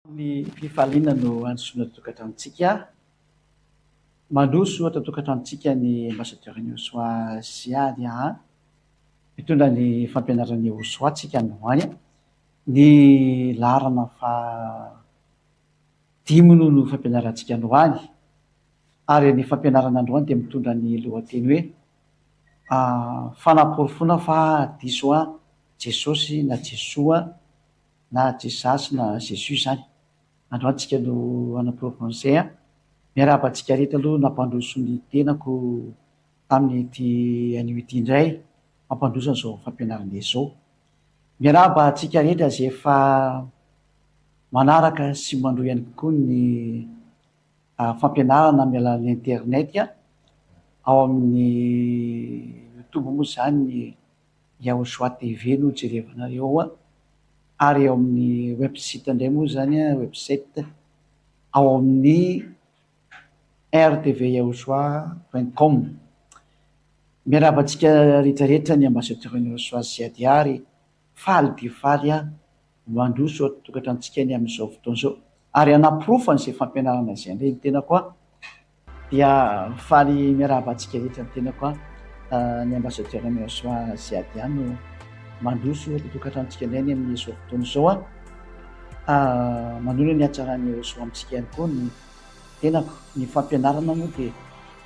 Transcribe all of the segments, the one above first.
Ny fifaliana no ansoina tokantranontsika. Mandroso ohatra tokantranontsika ny ambassadeur-ny Osoa Siady mitondra ny fampianaran'ny Osoatsika androany. Ny larana fa 10 no fampianarantsika androany. Ary ny fampianarana androany dia mitondra ny lohateny hoe fanaporofona fa diso Jesosy na Jesoa na Jesasy na Jésus zany. Androantsika no anaporofona an'izay miarahaba antsika rehetra aloha nampandroso ny tenako amin'ity anio ity indray, mampandroso an'izao fampianarana izao. Miarahaba antsika rehetra izay efa manaraka sy mandro ihany koa ny fampianarana amin'ny alalan'ny internet ao amin'ny YouTube moa zany ny Yaosoa TV no jerevanareo ary ao amin'ny website indray moa zany website ao amin'ny rtvyaosoa.com. Miarahaba antsika rehetrarehetra ny ambassadeur-ny Osoa Siady ary faly dia faly mandroso tokantranontsika ny amin'izao fotoana izao ary anaporofana izay fampianarana izay indray ny tena koa dia faly miarahaba antsika rehetra ny tena koa ny ambassadeur-ny Osoa Siady no mandroso tokantranontsika indray ny amin'izao fotoana izao manona ny hatsaran'ny Osoa amintsika ihany koa ny tenako. Ny fampianarana moa dia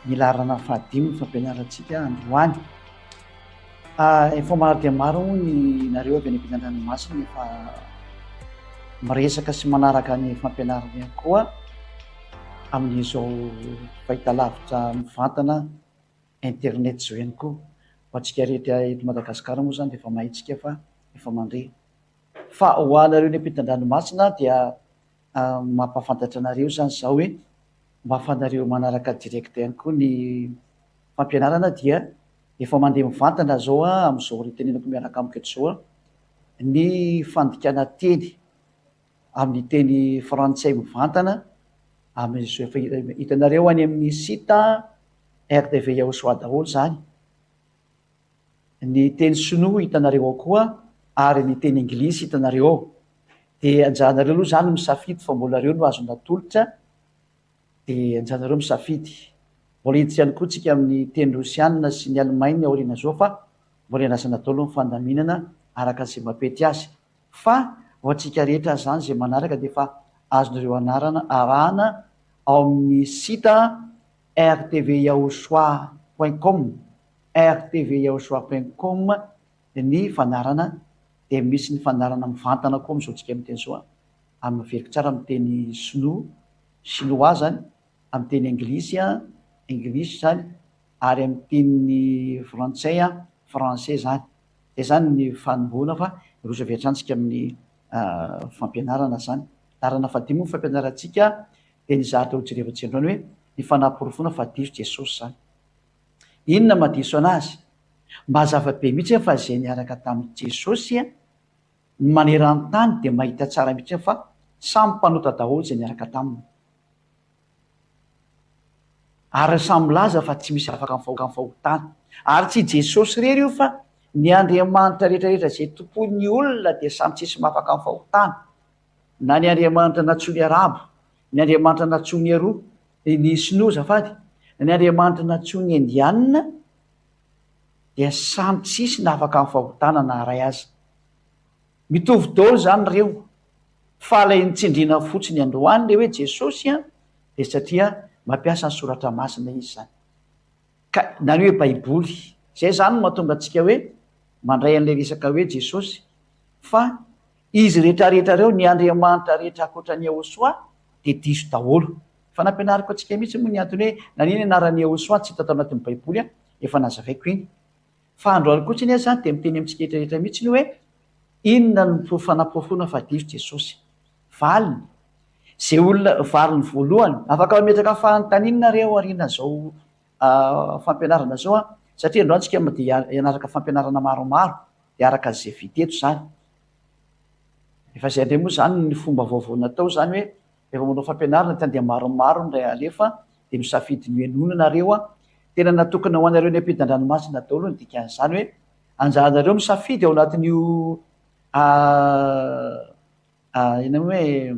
ny larana fa 10 fampianarantsika androany. Efa maro dia maro ny nareo avy any am-pianaranomasina efa miresaka sy manaraka ny fampianarana ihany koa amin'izao fahitalavitra mivantana internet zao ihany koa. Ho antsika rehetra eto Madagasikara moa zany dia efa mahitsika fa efa mandre. Fa ho anareo ny ampitan-dranomasina dia mampafantatra anareo zany zao hoe mba ahafahanareo manaraka direct ihany koa ny fampianarana dia efa mandeha mivantana zao amin'izao retenenako miaraka amiko eto zao ny fandikana teny amin'ny teny frantsay mivantana amin'izao efa hitanareo any amin'ny site RTV Yaosoa daholo zany. Ny teny sinoa hitanareo ao koa ary ny teny anglisy hitanareo ao. Dia anjaranareo aloha zany misafidy fa mbola reo no azo natolotra dia anjaranareo misafidy. Mbola hiditra ihany koa tsika amin'ny teny rosianina sy ny alemaina aoriana zao fa mbola hiandrasana natao aloha ny fandaminana araka izay mampety azy. Fa ho antsika rehetra zany izay manaraka dia efa azonareo arahana ao amin'ny site rtvyaosoa.com rtvyaosoa.com ny fanarana dia misy ny fanarana mivantana koa amin'izao tsika amin'ny teny zao amin'ny veriky tsara amin'ny teny sinoa zany, amin'ny teny anglisy zany ary amin'ny teny frantsay français zany. Dia zany ny fanomboana fa roso avy hatransika amin'ny fampianarana zany. Larana fa 10 fampianarantsika dia ny zahatra ho jerevantsika androany hoe ny fanaporofona fa diso Jesosy zany. Inona madiso anazy? Mazava be mihitsy fa izay niaraka tamin'i Jesosy maneran-tany dia mahita tsara mihitsy fa samy mpanota daholo izay niaraka taminy. Ary samy milaza fa tsy misy afaka amin'ny fahotana. Ary tsy Jesosy rery io fa ny Andriamanitra rehetrarehetra izay tompon'ny olona dia samy tsisy mahafaka amin'ny fahotana. Na ny Andriamanitra natsoa Arabo, ny Andriamanitra natsoa Aroa, ny Sinoa zafady, ny Andriamanitra natsoa ny Indiana dia samy tsisy na afaka amin'ny fahotana na haray aza. Mitovy daholo zany reo fa ilay nitsindriana fotsiny androany le hoe Jesosy dia satria mampiasa ny soratra masina izy zany. Ka na ny hoe baiboly zay zany no mahatonga antsika hoe mandray an'ilay resaka hoe Jesosy fa izy rehetrarehetra reo ny Andriamanitra rehetra ankoatra ny Yaosoa dia diso daholo. Fa nampianariko antsika mihitsy moa ny antony hoe nanina anaran'ny Yaosoa tsy hita tao anatin'ny baiboly efa nazavaiko iny. Fa androany kotsiny zany dia miteny amintsika rehetrarehetra mihitsy hoe inona no fanaporofona fa diso Jesosy? Valiny. Izay olona valiny voalohany afaka mametraka fanontaniana reo ariana zao fampianarana zao satria androany tsika dia hianaraka fampianarana maromaro dia araka izay vita eto zany. Efa izay indray moa zany ny fomba vaovao natao zany hoe rehefa manao fampianarana dia maromaro ndray alefa dia misafidy ny henonana reo tena natokana ho anareo ny ampitan-dranomasina daholo ny dikan'izany hoe anjaranareo misafidy ao anatin'io ina hoe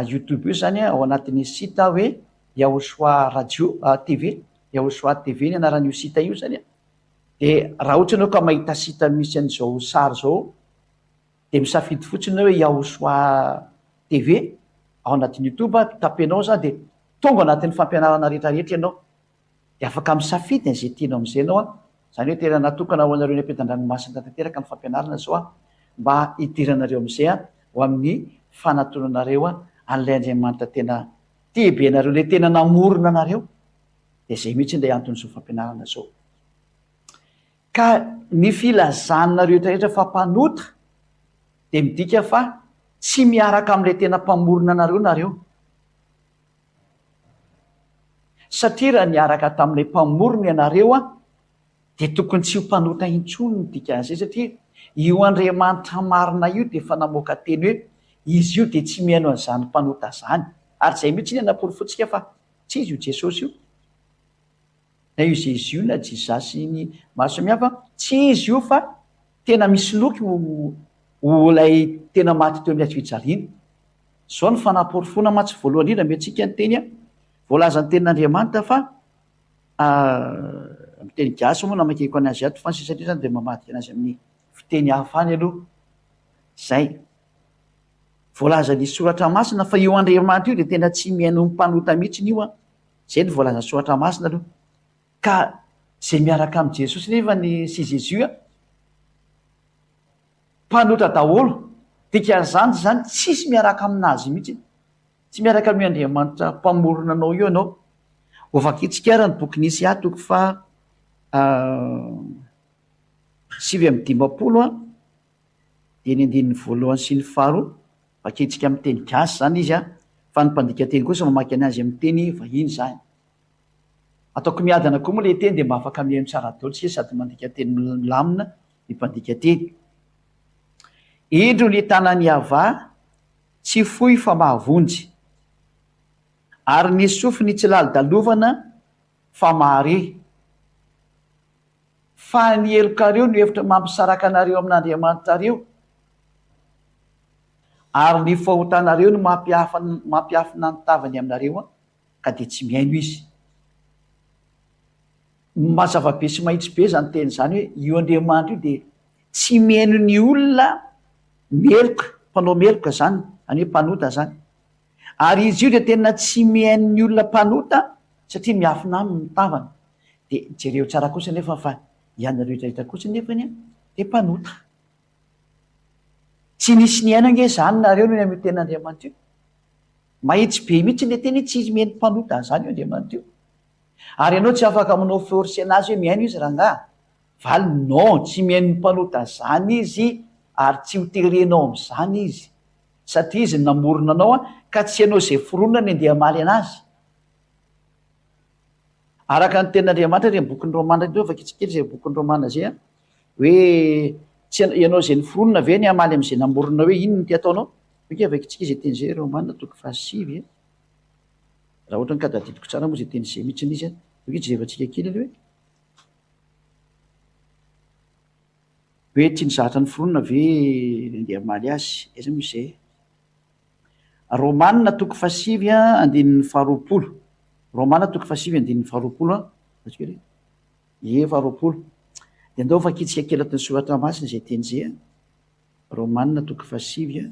youtube io zany ao anatin'ny sita hoe Yahosoa radio tv Yahosoa tv ny anaran'io sita io zany de raha ohatra anao ka mahita sita misy an'izao sary zao de misafidy fotsiny hoe Yahosoa tv ao anatin'ny youtube tapenao za de tonga anatin'ny fampianarana rehetrarehetra ianao de afaka misafidy an'izay tianao am'izay anao zany hoe tena natokana ho anareo ny ampitan-dranomasina tanteraka ny fampianarana zao mba hidiranareo am'izay ho amin'ny fanatonanareo an'ilay Andriamanitra tena tebe anareo le tena namorona anareo de zay mihitsy nday anton'izao fampianarana zao ka ny filazanareo rehetrarehetra fa mpanota de midika fa tsy miaraka am'ilay tena mpamorona anareo nareo satria raha niaraka tamin'ilay mpamorona ianareo de tokony tsy ho mpanota intsony ny dikan'izay satria io Andriamanitra marina io de fa namoaka teny hoe izy io de tsy mihaino an'izany mpanota zany ary zay mihitsy ny anaporofotsika fa tsy izy io Jesosy io na io Jezus io na Jizasy ny maro samihafa tsy izy io fa tena misy loky ho lay tena maty teo amin'ny fijaliana zao ny fanaporofona matsy voalohany indrindra metsika ny teny voalazany tenin'Andriamanitra fa miteny gasy moa namakeko anazy ato fa ny sisatria zany de mamadika anazy amin'ny fiteny hafa any aloha zay voalazany soratra masina fa io Andriamanitra io de tena tsy mihaino mpanota mihitsiny io zay ny voalazany soratra masina aloha ka zay miaraka am' Jesosy nefa ny sy Jésus mpanota daholo dikan'izany zany tsisy miaraka aminazy mihitsy tsy miaraka amin'ny Andriamanitra mpamorona anao io anao ovakitsika ara ny boky nisy atoko fa 7:50 de ny andininy voalohany sy ny faharoa vakitsika amin'ny teny gasy zany izy fa ny mpandika teny kosa mamaky anazy amin'ny teny vahiny zany ataoko miadana koa moa le teny de mba afaka mihaino tsara daholo tsy sady mandika teny milamina ny mpandika teny indro ny tanany ava tsy foy fa mahavonjy ary ny sofiny tsy lalidalovana fa mahare fa ny elokareo no hevitra mampisaraka anareo amin'Andriamanitra reo ary ny fahotanareo no mampiafina ny tavany aminareo ka de tsy mihaino izy mazava-be sy mahitsy be zany teny zany hoe io Andriamanitra io de tsy mihaino ny olona meloka mpanao meloka zany any hoe mpanota zany ary izy io de tena tsy mihaino ny olona mpanota satria miafina aminy ny tavany de jereo tsara kosa nefa fa ianareo rehetrarehetra kosa nefany de mpanota tsy nisy ny aina nge zany nareo no ny amy ten'Andriamanitra io mahitsy be mihitsy le teny tsy izy mihaino mpanota zany io Andriamanitra io ary ianao tsy afaka manao force anazy hoe mihaino izy rangahy valy non tsy mihaino mpanota zany izy ary tsy ho terenao am'zany izy satria izy namorona anao ka tsy ianao zay foronona ny andeha maly anazy araka ny ten'Andriamanitra re bokin'ny Romana io vakitsikely zay bokin'ny Romana zay hoe tsy ianao zay ny foronona ve ny amaly am'izay namorona hoe ino ny ty ataonao oke vakitsika zay teny zay Romana toko 7 raha ohatra ny kadadidiko tsara moa zay teny zay mihitsy izy oke jevatsika kely aloha hoe tsy nizahatra ny foronona ve andeha maly azy eza misy zay Romana toko 7 andininy faharoapolo Romana toko 7 andininy faharoapolo faharoapolo de andao vakitsika kely atiny soratra masina zay teny zay Romana toko 7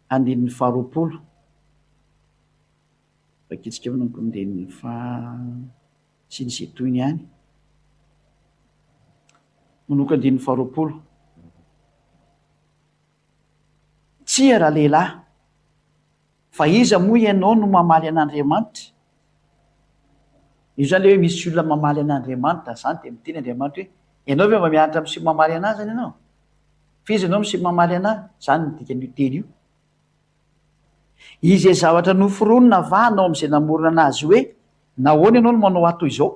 andininy faharoapolo vakitsika manako andininy sy ny zay toyny ihany manoko andininy faharoapolo tsy raha lehilahy fa iza moa ianao no mamaly an'Andriamanitra io zany le hoe misy olona mamaly an'Andriamanitra zany de miteny Andriamanitra hoe ianao ve mba mianatra misy mamaly anazy zany ianao fa izy ianao misy mamaly anazy zany ny dikan'io teny io izay zavatra noforonona vanao am'izay namorona anazy hoe nahoana ianao no manao atao izao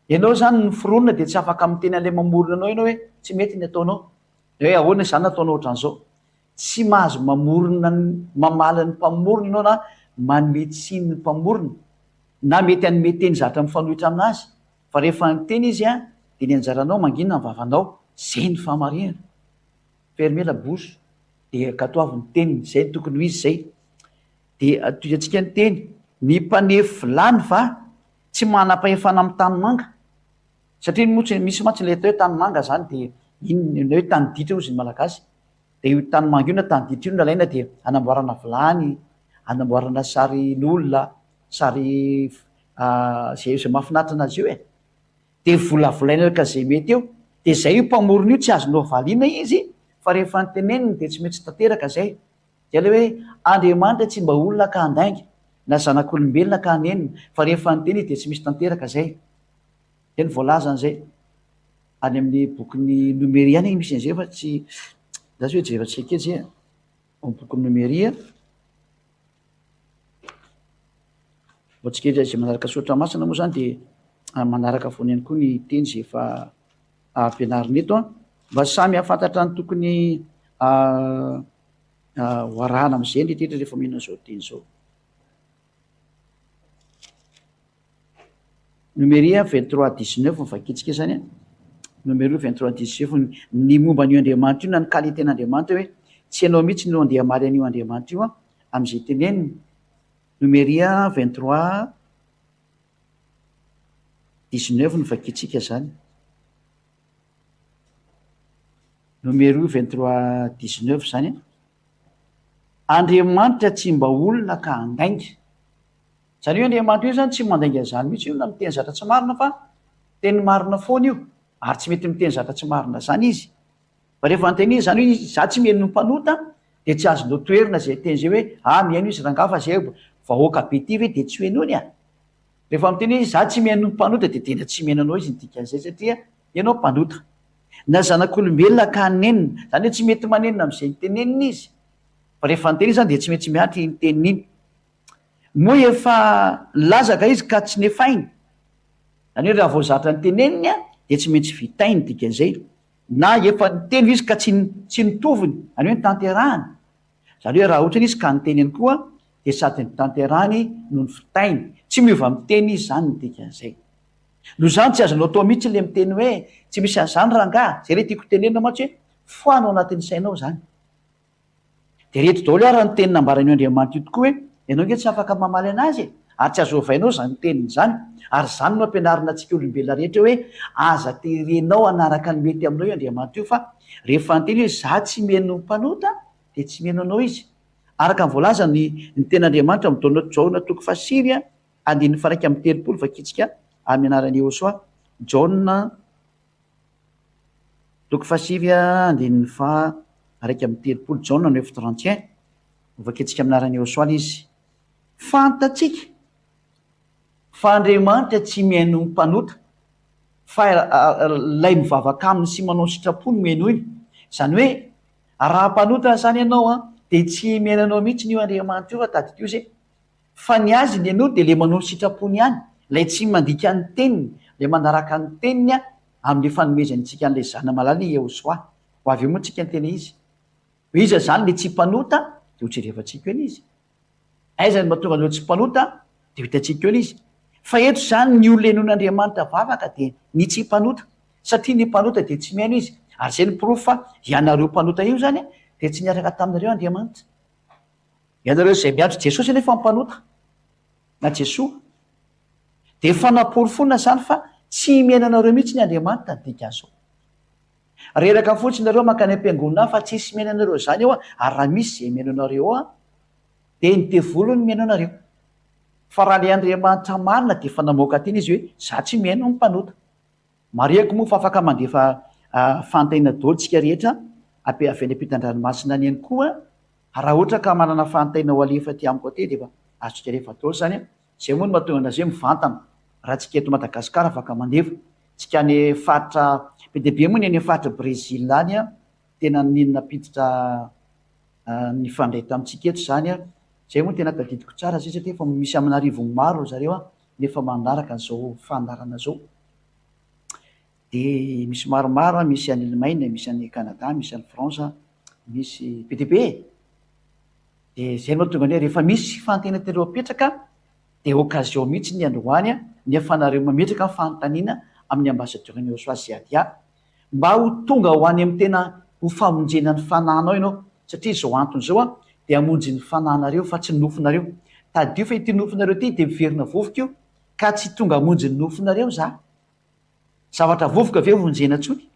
ianao zany noforonona de tsy afaka miteny an'lay mamorona anao ianao hoe tsy mety ny ataonao hoe ahoana zany nataonao ohatran'izao tsy mahazo mamorona mamaly ny mpamorona ianao na manmetsiny ny mpamorona na mety anyme teny zatra mifanohitra aminazy fa rehefa nyteny izy de ny anjaranao manginona ny vavanao zay ny fahamarinana fermer la bouche de katoavy ny teniny zay tokony ho izy zay de atoy-atsika ny teny ny mpanefy vilany va tsy manam-pahefana amin'ny tanymanga satria misy matsy le atao hoe tanymanga zany de iny hoe tany ditra ozy ny malagasy de io tanymanga io na tany ditra io nalaina de anamboarana vilany anamboarana saryn'olona sary zay mahafinaritra anazy io de volavolaina ka zay mety eo de zay io mpamorona io tsy azonao valiana izy fa rehefa nyteneniny de tsy maintsy tanteraka zay de le hoe Andriamanitra tsy mba olona ka andainga na zanak'olombelona ka anenina fa rehefa nyteny de tsy misy tanteraka zay de ny voalazan'zay any amin'ny bokyny nomeria any misy an'zay fa tsy zasy hoe jerevantsika etsy bokyny nomeria voatsika zay manaraka sotra masina moa zany de manaraka foana ihany koa ny teny zay efa ampianarina eto mba samy hafantatra ny tokony hoarahana am'izay nrehetrrehetra rehefa mihinana zao teny zao. Numéria 23-19 mivakitsika zany numéro 23-19 ny momba an'io Andriamanitra io na ny qualitén'Andriamanitra hoe tsy ianao mihitsy no andeha amaly an'io Andriamanitra io am'izay teneniny. Numéria 23-19 mivakitsika zany. Numéro 23-19 zany Andriamanitra tsy mba olona ka andainga. Zany io Andriamanitra io zany tsy mandainga zany mihitsy io na miteny zatra tsy marina fa teny marina foana io ary tsy mety miteny zatra tsy marina zany izy fa rehefa nyteny izy zany hoe za tsy miheno mpanota de tsy azonao toerina zay teny zay hoe mihaino izy rangafa zay vahoaka be ty ve de tsy hoenony rehefa miteny izy za tsy miheno mpanota de tena tsy mihainanao izy ny dikan'izay satria ianao mpanota na zanak'olombelona ka anenina zany hoe tsy mety manenina am'izay nytenenina izy fa rehefa nyteny izy zany de tsy maintsy miatry ny teniny iny moa efa lazaka izy ka tsy nefainy zany hoe raha vao zatra ny teneniny de tsy maintsy vitainy dikan'izay na efa niteny izy ka tsy nitoviny any hoe ny tanterahany zany hoe raha ohatrany izy ka nyteneny koa de sady ny tanterahany no ny vitainy tsy miova miteny izy zany ny dikan'izay no zany tsy azonao atao mihitsy le miteny hoe tsy misy an'izany rangah zay re tiako tenenina matsy hoe foanao anatin'ny sainao zany de reto daholo raha ny tenina ambaran'io Andriamanitra io tokoa hoe ianao nge tsy afaka mamaly anazy ary tsy azovainao zany teniny zany ary zany no ampianarina antsika olombelona rehetra hoe aza terenao anaraka ny mety aminao io Andriamanitra io fa rehefa nyteny hoe za tsy mihaino mpanota de tsy mihaino anao izy araka ny voalaza ny ten'Andriamanitra jaona toko fasivy andin'ny faraika amin'ny telopolo vakitsika amin'ny anaran'ny Iosoa jaona toko fasivy andin'ny araika amin'ny telopolo jaona 9:31 vakitsika amin'ny anaran'ny Iosoa izy fantatsika fa Andriamanitra tsy mihaino mpanota fa lay mivavaka aminy sy manao sitrapo no mihaino iny zany hoe raha mpanota zany ianao de tsy mihaino anao mihitsy n'io Andriamanitra io fa tadidiko zay fa ny azy ny ianao de le manao sitrapony ihany lay tsy mandika ny teniny le manaraka ny teniny amin'ny fanomezantsika an'lay zana malala Iosoa ho avy eo moa tsika ny tena izy iza zany le tsy mpanota de ho tserevantsika eny izy aiza ny mahatonga anao tsy mpanota de ho hitantsika eny izy fa eto zany ny olona enon'Andriamanitra vavaka de ny tsy mpanota satria ny mpanota de tsy mihaino izy ary zay ny proof fa ianareo mpanota io zany de tsy niaraka taminareo Andriamanitra ianareo zay miandro Jesosy nefa mpanota na Jesoa de fanapory-fonina zany fa tsy mihaino anareo mihitsy ny Andriamanitra ny dikan'izao reraka fotsiny nareo mankany am-piangonana fa tsisy mihaino anareo zany eo ary raha misy zay mihaino anareo de ny devolo ny mihaino anareo fa raha le Andriamanitra marina de fa namoaka teny izy hoe za tsy mihaino ny mpanota mariako moa fa afaka mandefa fantaina daholo tsika rehetra avy any ampitan-dranomasina any ihany koa raha ohatra ka manana fantaina ho alefa ty amiko aty defa azotsika rehefa daholo zany zay moa no mahatonga anazay mivantana raha tsika eto Madagasikara afaka mandefa tsika ny faritra be deabe moa ny any faritra Brezila any tena ninona piditra ny fandray tamintsika eto zany zay moa tena tadidiko tsara zay satria fa misy amin'arivo maro zareo nefa manaraka an'izao fandarana zao de misy maromaro misy any Allemagne misy any Canada misy any France misy be deabe de zay no tonga ny hoe rehefa misy fantena tereo apetraka de occasion mihitsy ny androany ny afanareo mametraka fanontaniana amin'ny ambassadeur-n'ny Iosoa Ziadia mba ho tonga ho any amin'ny tena ho famonjena ny fananao ianao satria zao antony zao a dia amonjy ny fananareo fa tsy nofonareo tadio fa ity nofonareo ty dia miverina vovoka io ka tsy tonga amonjy ny nofonareo za zavatra vovoka ve vonjena tsony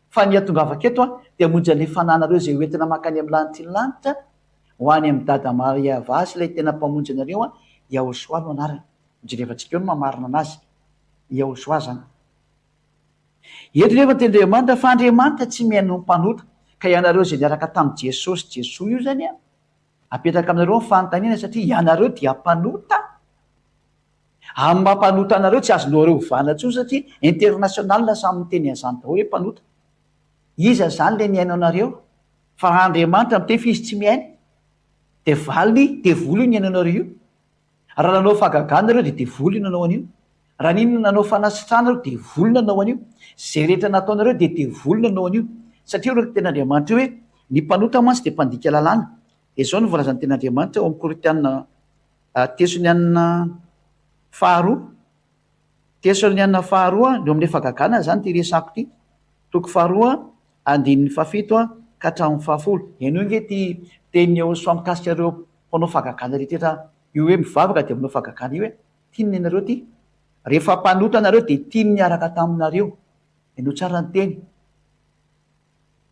fa ny atongavaka eto a dia amonjy an'le fananareo zay hoentina makany amin'ny lanitra ny lanitra ho any amin'ny dada mariavasy ilay tena mpamonjy anareo a Yahosoa no anarany mijerevantsika eo no mamarina anazy Yahosoa zany eto nefa tendriamanitra fa Andriamanitra tsy mihaino ny mpanota ka ianareo zay niaraka tamin'i Jesosy Jesoa io zany a apetraka aminareo ny fanontaniana satria ianareo dia mpanota amin'ny mampanota anareo tsy azonareo hovana ntsony satria international samy miteny an'izany daholo hoe mpanota iza zany le mihaino anareo fa raha Andriamanitra miteny fa izy tsy mihaino dia valiny devoly io ny haino anareo io raha nanao fahagagana nareo dia devoly nanao an'io raha ninona nanao fanasitrana nareo devoly nanao an'io zay rehetra nataonareo dia devoly nanao an'io satria ro ten'Andriamanitra hoe ny mpanota mantsy dia mpandika lalàna dia zao no volazan'ny ten'Andriamanitra ao amin'ny Korinthiana Tesonianina faharoa Tesonianina faharoa eo amin'ilay fahagagana zany ty resako ty toko faharoa andinin'ny fafito a ka hatramin'ny fahafolo ianao nge ty teny Yahosoa mikasika ireo mpanao fahagagana rehetra io hoe mivavaka dia manao fahagagana io hoe tiany ianareo ty rehefa mpanota anareo dia tiany niaraka taminareo ianao tsara ny teny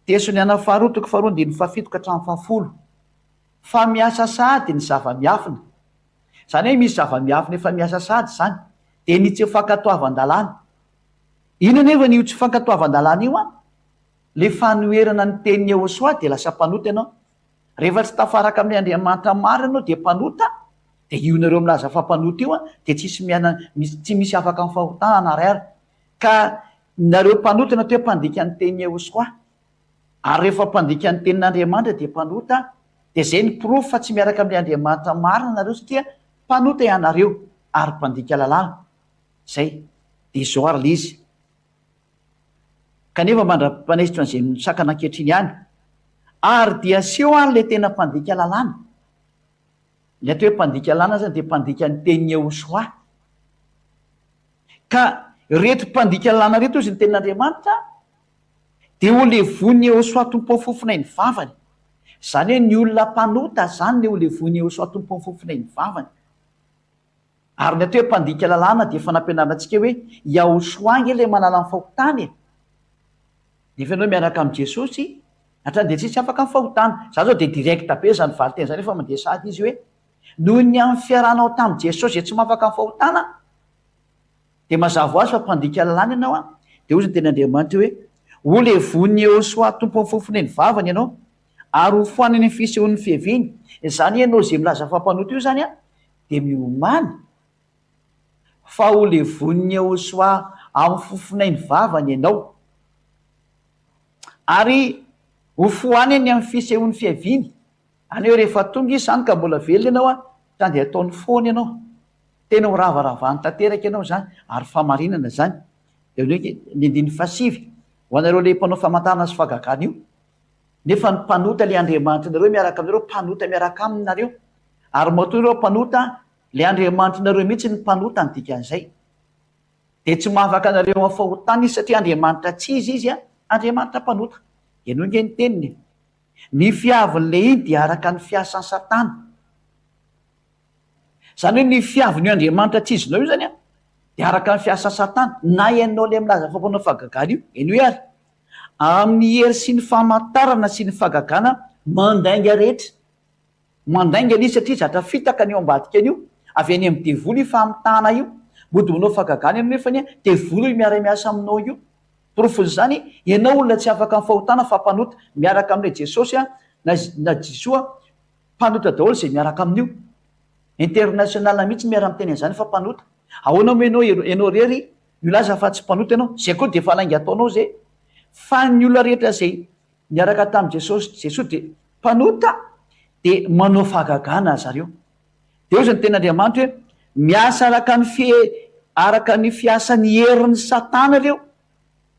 Tesonianina faharoa toko faharoa andinin'ny fafito ka hatramin'ny fahafolo fa miasa sady ny zava-miafina zany hoe misy zava-miafina efa miasa sady zany dia ny tsy fankatoavan-dalàna ino nefa nio tsy fankatoavan-dalàna io a le fanoerana ny teny Yahosoa dia lasa mpanota ianao rehefa tsy tafaraka amin'ny Andriamanitra maro ianao dia mpanota dia io nareo milaza fa mpanota io a dia tsy misy afaka amin'ny fahotana ary ka nareo mpanota ianao toe mpandika ny teny Yahosoa ary rehefa mpandika ny tenin'Andriamanitra dia mpanota dia zay ny pirofo fa tsy miaraka amin'ny Andriamanitra marina nareo satria mpanota ianareo ary mpandika lalàna zay dia izao ary le izy kanefa mandra-panesitra an'izay misakana ankehitriny ihany ary dia seho ary le tena mpandika lalàna ny atao hoe mpandika lalàna zany dia mpandika ny teny Yahosoa ka reto mpandika lalàna reto izy ny tenin'Andriamanitra dia ho levon'ny Yahosoa tompo ny fofona ny vavany zany hoe ny olona mpanota zany le ho levon'ny Yahosoa tompo ny fofona ny vavany ary ny atao hoe mpandika lalàna dia efa nampianarantsika hoe Yahosoa nge le manala ny fahotany nefa ianao miaraka amin'i Jesosy hatrany dia tsisy afaka ny fahotana za zao dia direkta be zany valiteny zany efa mandeha sady izy hoe noho ny amin'ny fiarahanao tamin'i Jesosy zay tsy mahafaka ny fahotana dia mazava ho azy fa mpandika lalàna ianao a dia ozy ny ten'Andriamanitra hoe ho levon'ny Yahosoa tompo ny fofona ny vavany ianao ary ho foanany ny fisehon'ny fiheviany zany ianao zay milaza fampanota io zany a dia miomany fa ho levon'ny Yahosoa amin'ny fofona ny vavany ianao ary ho foanany amin'ny fisehon'ny fiheviany any hoe rehefa tonga izy zany ka mbola velona ianao a zany dia ataony foana ianao tena ho ravaravany tanteraka ianao zany ary famarinana zany dia hoe ny andiny fasivy ho anareo le mpanao famantarana sy fahagagana io nefa ny mpanota le Andriamanitra nareo miaraka aminareo mpanota miaraka aminareo ary matoa ireo mpanota le Andriamanitra nareo mihitsy ny mpanota ny dikan'izay dia tsy mahafaka anareo amin'ny fahotana izy satria Andriamanitra tsy izy a Andriamanitra mpanota ianao nge ny teniny ny fiavin'le iny dia araka ny fiasan'ny Satana zany hoe ny fiavin'io Andriamanitra tsy izinao io zany a dia araka ny fiasan'ny Satana na ianao le milaza fa mpanao fahagagana io ianao hoe ary amin'ny hery sy ny famantarana sy ny fahagagana mandainga rehetra mandainga izy satria zatra fitaka ny eo ambadika an'io avy any amin'ny devoly fa amitana io mody manao fahagagana ianao nefa ny devoly io miara-miasa aminao io porofony zany ianao olona tsy afaka amin'ny fahotana fa mpanota miaraka amin'ilay Jesosy a na Jesoa mpanota daholo zay miaraka amin'io international mihitsy miara-miteny an'izany fa mpanota ahoana mo ianao rery milaza fa tsy mpanota ianao zay koa dia efa lainga ataonao zay fa ny olona rehetra zay miaraka tamin'i Jesosy dia mpanota dia manao fahagagana zareo dia io zany ten'Andriamanitra hoe miasa araka ny fiasan'ny herin'ny Satana ireo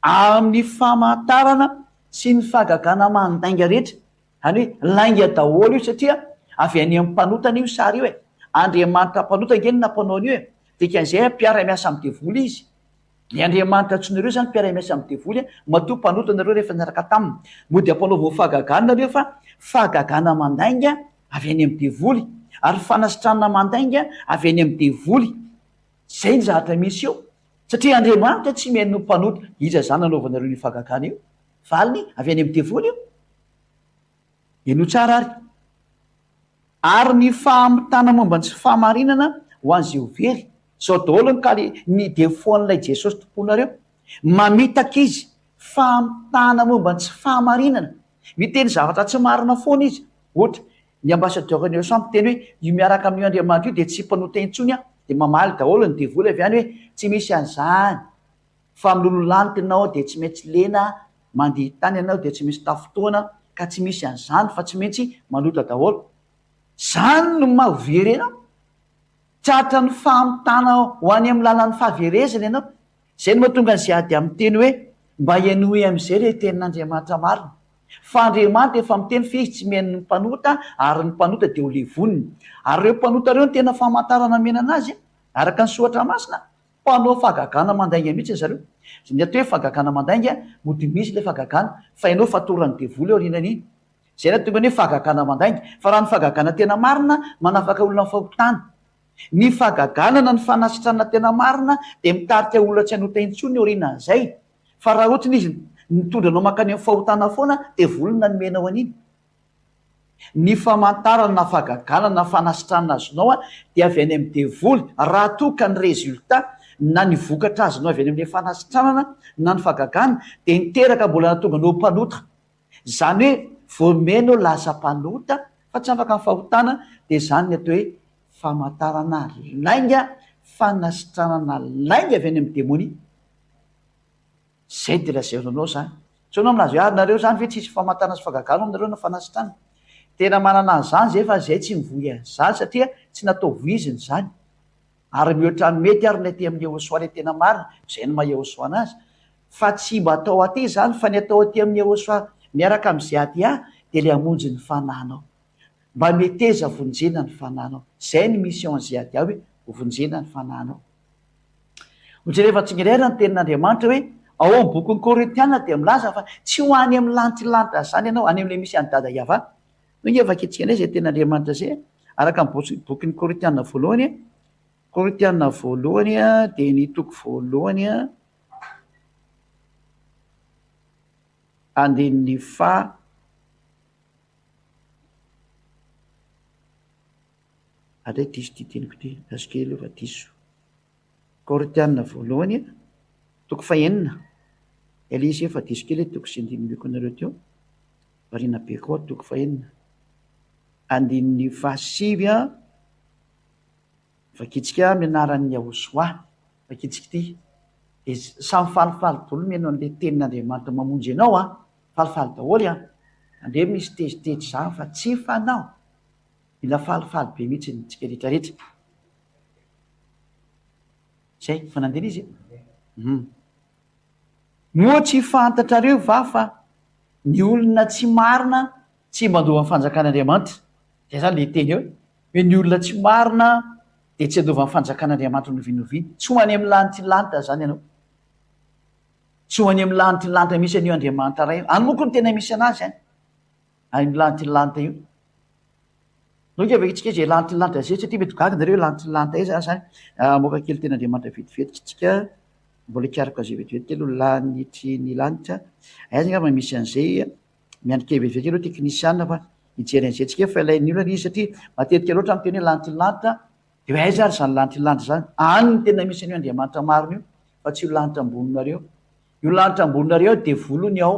amin'ny famantarana sy ny fahagagana mandainga rehetra any hoe lainga daholo io satria avy any amin'ny mpanotana io sary io e Andriamanitra mpanota nge ny nampanao an'io e dikan'izay mpiara-miasa amin'ny devoly izy ny andriamanitra tsonareo zany mpiara-miasa amin'ny devoly matoa mpanota nareo rehefa niaraka taminy moa dia mpanaovao fahagagana nareo fa fahagagana mandainga avy any amin'ny devoly ary fanasitranana mandainga avy any amin'ny devoly. Zay ny zahatra misy eo satria andriamanitra tsy meno mpanota iza zany nanaovanareo ny fahagagana io valiny avy any amin'ny devoly io eno tsara ary ny fahamitana momba ny tsy fahamarinana ho an'izay very zao daholo ny defoan'ilay Jesosy tomponareo mamitaka izy fahamitana momba ny tsy fahamarinana miteny zavatra tsy marina foana izy. Ohatra ny ambassadeur ny sampo teny hoe io miaraka amin'io andriamanitra io dia tsy mpanota intsony dia mamaly daholo ny devoly avy any hoe tsy misy an'izany fa milololantinao dia tsy maintsy lena mandeha tany ianao dia tsy misy tafotoana ka tsy misy an'izany fa tsy maintsy manota daholo. Zany no mahaverena tratra ny fahamitana ho any amin'ny lalan'ny fahaverezana ianao. Zay no mahatonga ny ziady amin'ny teny hoe mba ianoe amin'izay re tenin'andriamanitra marina fa andriamanitra efa miteny fa izy tsy meno ny mpanota ary ny mpanota dia ho levoniny ary ireo mpanota ireo ny tena famantarana mena anazy araka ny soatra masina mpanao fahagagana mandainga mihitsy zareo. Ny atao hoe fahagagana mandainga mody misy ilay fahagagana fa ianao fatoran'ny devoly eo rinan'iny. Zay na tonga ny hoe fahagagana mandainga fa raha ny fahagagana tena marina manafaka olona ny fahotana. Ny fahagaganana ny fanasitranana tena marina dia mitarika olona tsy hanota intsony eo rinan'izay fa raha ohatrany izy nitondranao makany amin'ny fahotana foana dia volona nomenao an'iny. Ny famantarana fahagaganana fanasitranana azonao dia avy any amin'ny devoly raha toka ny rezultat na ny vokatra azonao avy any amin'ilay fanasitranana na ny fahagagana dia niteraka mbola natonga nao mpanota. Zany hoe voameno lasa mpanota fa tsy afaka ny fahotana dia zany ny atao hoe famantarana lainga fanasitranana lainga avy any amin'ny demonia. Zay dia lazainanao zany so anao minazy hoe nareo zany ve tsisy famantarana sy fahagagana aminareo na fanasitranana. Tena manana an'izany zay fa zay tsy mivoy an'izany satria tsy natao voiziny zany ary mihoatra ny mety ary ny aty amin'ny Yehosoa ilay tena marina zay no maha Yehosoa anazy fa tsy mba atao aty zany fa ny atao aty amin'ny Yehosoa miaraka amin'izay aty dia ilay hamonjy ny fananao mba meteza vonjena ny fananao. Zay ny mission zay aty hoe vonjena ny fananao. Ohatry rehefa tsingerera ny tenin'andriamanitra hoe ao amin'ny bokin'ny Korintiana dia milaza fa tsy ho any amin'ny lantilanitra zany ianao any amin'ilay misy any dada Iava. No ny efa-kitsika anay zay tenin'andriamanitra zay araka ny bokin'ny Korintiana voalohany Korintiana voalohany dia ny toko voalohany andinin'ny adray diso ty teniko ty askely efa diso. Korintiana voalohany toko fahenina ilay izy efa diso kely toko sy andinimiko anareo teo variana be koa toko fahenina andinin'ny fahasivy vakitsika mianaran'ny Yahosoa vakitsika ty dia samy falifaly daholo mianao an'ilay tenin'andriamanitra mamonjy ianao falifaly daholo andre misy tezitezitra zany fa tsy fanao mila falifaly be mihitsy nitsika rehetrarehetra. Zay fanandena izy moa tsy fantatrareo va fa ny olona tsy marina tsy mandova amin'ny fanjakan'andriamanitra. Zay zany le teny eo hoe ny olona tsy marina dia tsy andova amin'ny fanjakan'andriamanitra novinoviany. Tsy ho any amin'ny lanitry lanitra zany ianao tsy ho any amin'ny lanitry lanitra misy an'io andriamanitra ray any moko ny tena misy anazy any amin'ny lanitry lanitra io. Noka vakitsika zay lanitry lanitra zay satria mety gaga nareo lanitry lanitra izy zany moka kely ten'andriamanitra vetivetika tsika mbola ikarako zay vetivety kely lanitry ny lanitra aiza ngamba misy an'izay miandrika vetivety kely teknisiana fa hijery an'izay tsika fa ilain'ny olona izy satria matetika loatra amin'ny teny hoe lanitry lanitra dia hoe aiza ary zany lanitry lanitra zany any ny tena misy an'io andriamanitra marina io fa tsy io lanitra amboninareo. Io lanitra amboninareo dia volony ao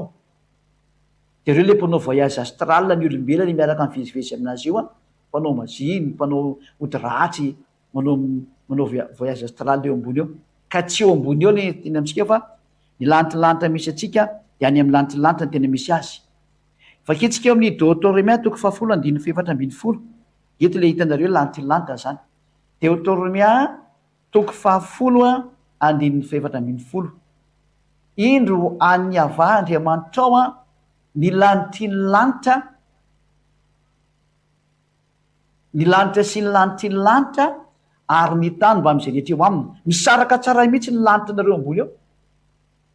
dia ireo le mpanao voyage astral ny olombelona miaraka mivezivezy aminazy io mpanao maziny mpanao odiratsy manao voyage astral eo ambony eo ka tsy eo ambony eo le tena amitsika fa ny lanitry misy atsika dia any amin'ny lanitry lanitra ny tena misy azy. Vakitsika eo amin'ny Deutéronomie toko 10:7-10 eto le hitanareo lanitry lanitra zany. Deutéronomie toko 10:7-10 indro any ava Andriamanitra ao ny lanitry sy ny lanitry lanitra ary ny tany mba mijery ety eo aminy misaraka tsara mihitsy ny lanitra nareo ambony eo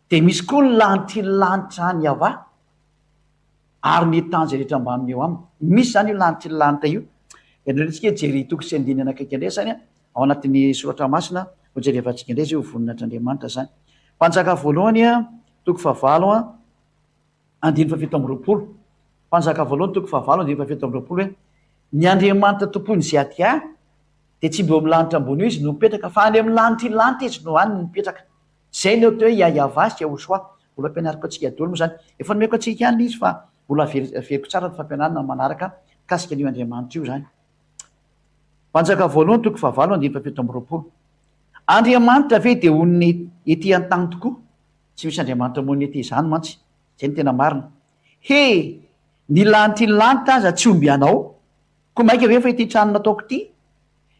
de misy koa ny lanitrylanitra ny ava ary ny tanjy rehetra mbaniny eo aminy misy zany io lanitrylanitra io enretsika jery toko sy andinana akaiky indray zany ao anatin'ny soratra masina hojerevantsika indray zay ho voninahitryandriamanitra zany mpanjaka voalohany toko favalo andiny fafito amby roapolo mpanjaka voalohany toko favalo andiny fafito amby roapolo hoe ny andriamanitra tompony zay aty de tsy mbo milanitra ambony io izy no mipetraka fa any amin'ny lanitrylanitra izy no any no mipetraka zay ny oto hoe iayavasy ahosoa mbola ampianariko atsika dolo moa zany efa nomeko atsika any izy fa mbola veriko tsara ny fampianarana manaraka kasika an'io andriamanitra io zany mpanjaka voalohany toko favalo andiny fafito amby roapolo andriamanitra ve de onny ety an-tany tokoa tsy misy andriamanitra mony ety zany mantsy zay ny tena marina he ny lanitrylanitra aza tsy omby anao ko maika ve fa ity trano nataoko ity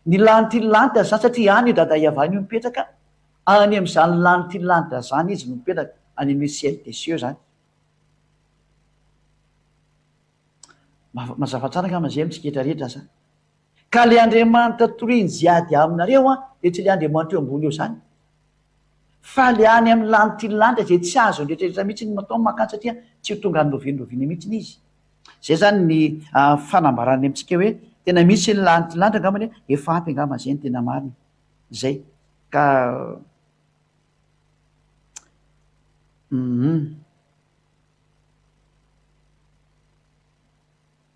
ny lanitrylanitra zany satria any io dada iavany io mipetraka any am'zany lanitrylanitra zany izy no mipetraka any amin'ny ciel des cieux zany mazava tsara nga mazay mitsiketra rehetra zany ka le andriamanitra toriny ziady aminareo de tsy le andriamanitra eo ambony eo zany fa le any amin'ny lanitrylanitra zay tsy azo nrehetrarehetra mihitsy ny matao makany satria tsy ho tonga ny lovinoloviny mihitsiny izy zay zany ny fanambarany amitsika hoe tena misy ny lanitrylanitra ngamany efa ampy angama zay ny tena marina zay ka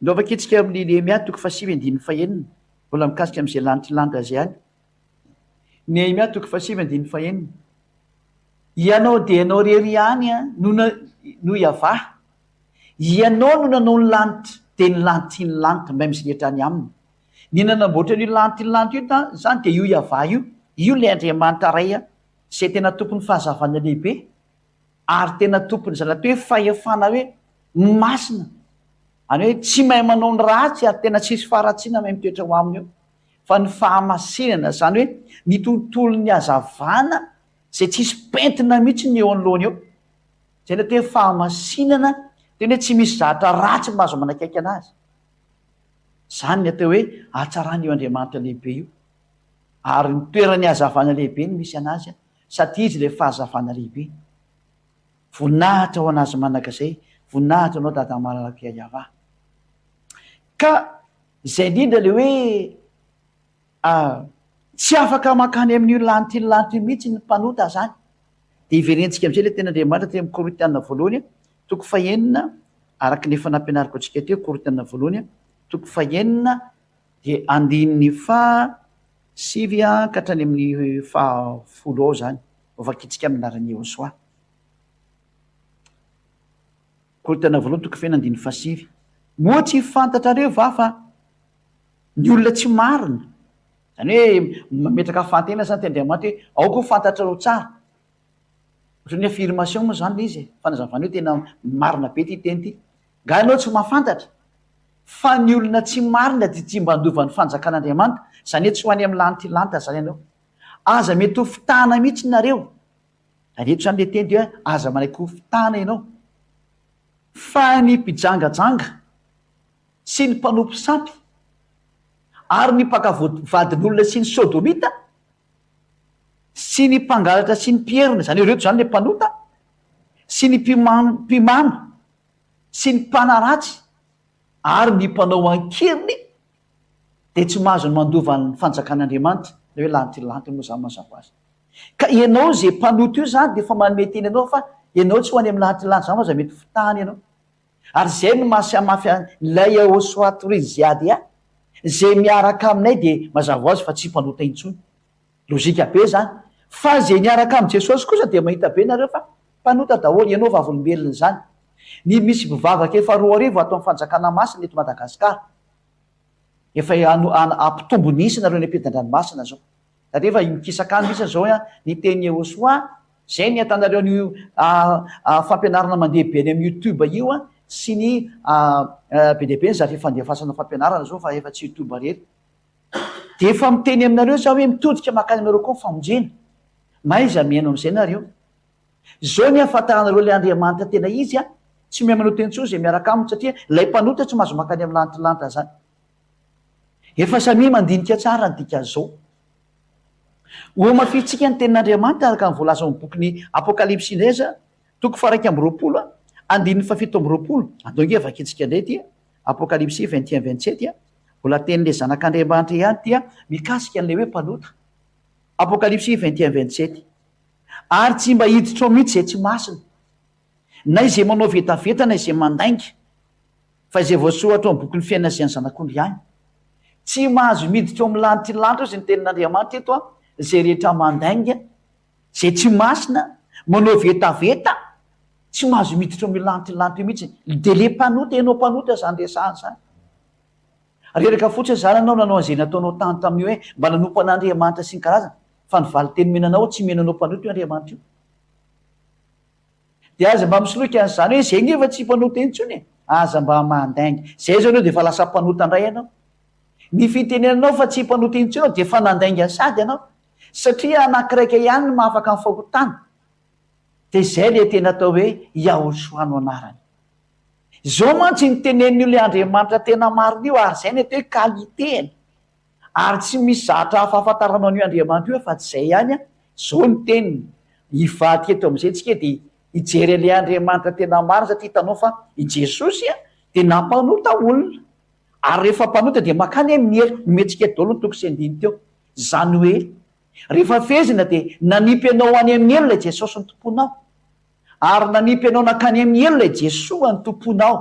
lovaketsika amin'ny Nehemia toko fasivy andiny fahenina mbola mikasika am'izay lanitrylanitra zay any Nehemia toko fasivy andiny fahenina ianao de ianao rery any no iava ianao no nanao ny lanitra de ny lanitry ny lanitra mba misy rehetra any aminy ny nanamboatra n'io lanitrylanitra io zany de io iava io le andriamanitra ray zay tena tompony fahazavana lehibe ary tena tompony zany atao hoe fahefana hoe masina any hoe tsy mahay manao ny ratsy ary tena tsisy faratsiana mahay mitoetra ho aminy eo fa ny fahamasinana zany hoe ny tontolo ny azavana zay tsisy pentina mihitsy ny eo anoloana eo zay ny atao hoe fahamasinana tena hoe tsy misy zatra ratsy mahazo manakaiky anazy zany ny atao hoe atsarany io andriamanitra lehibe io ary nitoerany hazavana lehibe ny misy anazy satria izy le fahazavana lehibe voninahitra ho anazy manaka zay voninahitra anao dada malalaka iava ka zay indrindra le hoe tsy afaka makany amin'io lanitrylanitra mihitsy ny mpanota zany de iverentsika am'izay le tena andriamanitra te Korintiana voalohany toko fahenina araky nefa nampianariko atsika teo Korintiana voalohany toko fahenina de andininy sivy ka hatrany amin'ny fahafolo ao zany ovakitsika aminarany eo soa Korintiana voalohany toko fahenina andiny fasivy moa tsy fantatrareo va fa ny olona tsy marina zany hoe mametraka fantena zany ty andriamanitra hoe ao koa fantatrareo tsara ohatrany affirmation moa zany le izy fanazavany hoe tena marina be ty teny ty nga anao tsy mahafantatra fa ny olona tsy marina de tsy mba andovan'ny fanjakan'andriamanitra zany hoe tsy ho any amin'ny lanitrylanitra zany ianao aza mety ho fitahana mihitsy nareo areto zany le teny ty hoe aza manaiky ho fitahana ianao fa ny mpijangajanga sy ny mpanompo sampy ary ny mpakavadin'olona sy ny sodomita sy ny mpangalatra sy ny mpierina zany reto zany le mpanota sy ny mpimano sy ny mpanaratsy ary ny mpanao ankiriny de tsy mahazo ny mandovan'ny fanjakan'andriamanitra le hoe lanitrylanitra moa zany mazava azy ka ianao zay mpanota io zany de fa manometeny anao fa ianao tsy ho any amin'ny lanitrylanitra zany fa za mety fitahany ianao ary zay no mahasamafy lay aosoatoriny ziady zay miaraka aminay de mazava azy fa tsy mpanota intsony lozika be zany fa zay niaraka amin' Jesosy kosa de mahita be nareo fa mpanota daholo ianao vavolombelona zany ny misy mpivavaka efa 2 arivo ato amin'ny fanjakana masina eto Madagasikara efa ampitombo nisy nareo ny ampitan-dranomasina zao satria efa mikisakany misy zao ny teny Eosoa zay ny atanareo ny fampianarana mandeha be any amin'ny YouTube io sy ny be deabe ny zatra fandefasana fampianarana zao fa efa tsy YouTube rery de efa miteny aminareo za hoe mitodika makany aminareo koa famonjena maiza miaino am'izay nareo zao ny ahafantaranareo le andriamanitra tena izy tsy miha manao teny tso zay miaraka aminy satria lay mpanota tsy mahazo makany amin'ny lanitrylanitra zany efa samy mandinika tsara ny dika zao mafitsika ny tenin'andriamanitra araka nyvoalaza ny bokyny apokalipsy indray za toko faraiky ambyroapolo andin'ny fafito ambyroapolo andonge vakitsika ndray tya apokalipsy 21-27 vola tenyle zanak'andriamanitra ihany tya mikasika an'le hoe mpanota apokalipsy 21-27 ary tsy mba hiditra ao mihitsy zay tsy masina na izay manao vetavetana izay mandainga fa izay voasohatra amin'ny bokyny fiainana zay ny zanak'ondry ihany tsy mahazo miditra ao amin'ny lanitry lanitra ao zay ny tenin'andriamanitra eto zay rehetra mandainga zay tsy masina manao vetaveta tsy mahazo miditra ao amin'ny lanitry lanitra io mihitsy de le mpanota ianao mpanota zany resahany zany reraka fotsiny zany anao nanao an'izay nataonao tany tamin'io hoe mba nanompo an'andriamanitra sy ny karazana fa nivaly teny menanao tsy menanao mpanota io andriamanitra io de aza mba misoloika an'izany hoe zay nefa tsy mpanota intsony aza mba mandainga zay zao anao de fa lasa mpanota indray ianao ny fitenenanao fa tsy mpanota intsony anao de fa nandainga sady ianao satria anankiraika ihany no mahafaka ny fahotana de zay le tena atao hoe Yahosoa no anarany zao mantsy nytenen'io le andriamanitra tena marina io ary zay ny atao hoe kaliteny ary tsy misy zatra hafahafantaranao an'io andriamanitra io fa tsy zay ihany zao ny teniny hivaty eto am'izay tsika de hijery le andriamanitra tena marina satria hitanao fa i Jesosy de nampanota olona ary rehefa mpanota de makany amin'ny nometsika daholo ny toko sy andiny teo zany hoe rehefa fezina de nanipy anao any amin'ny elona Jesosy ny tomponao ary nanipy anao nakany amin'ny elona Jesoa ny tomponao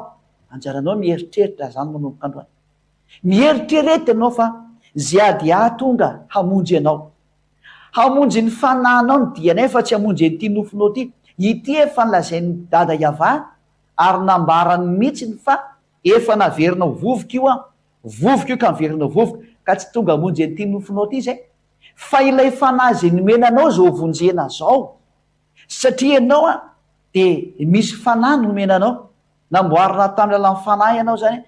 anjaranao mieritreritra zany manomboka androany mieritrerety ianao fa zay ady tonga hamonjy ianao hamonjy ny fanahinao ny dianay fa tsy hamonjy anyity nofonao ty ity efa nylazain'ny dada Iava ary nambarany mihitsiny fa efa naverinao vovoka io vovoka io ka miverinao vovoka ka tsy tonga hamonjy anyity nofonao ty zay fa ilay fanahy zay nomenanao zao vonjena zao satria ianao de misy fanahy nomenanao namboarina tamin'ny alan'ny fanahy ianao zany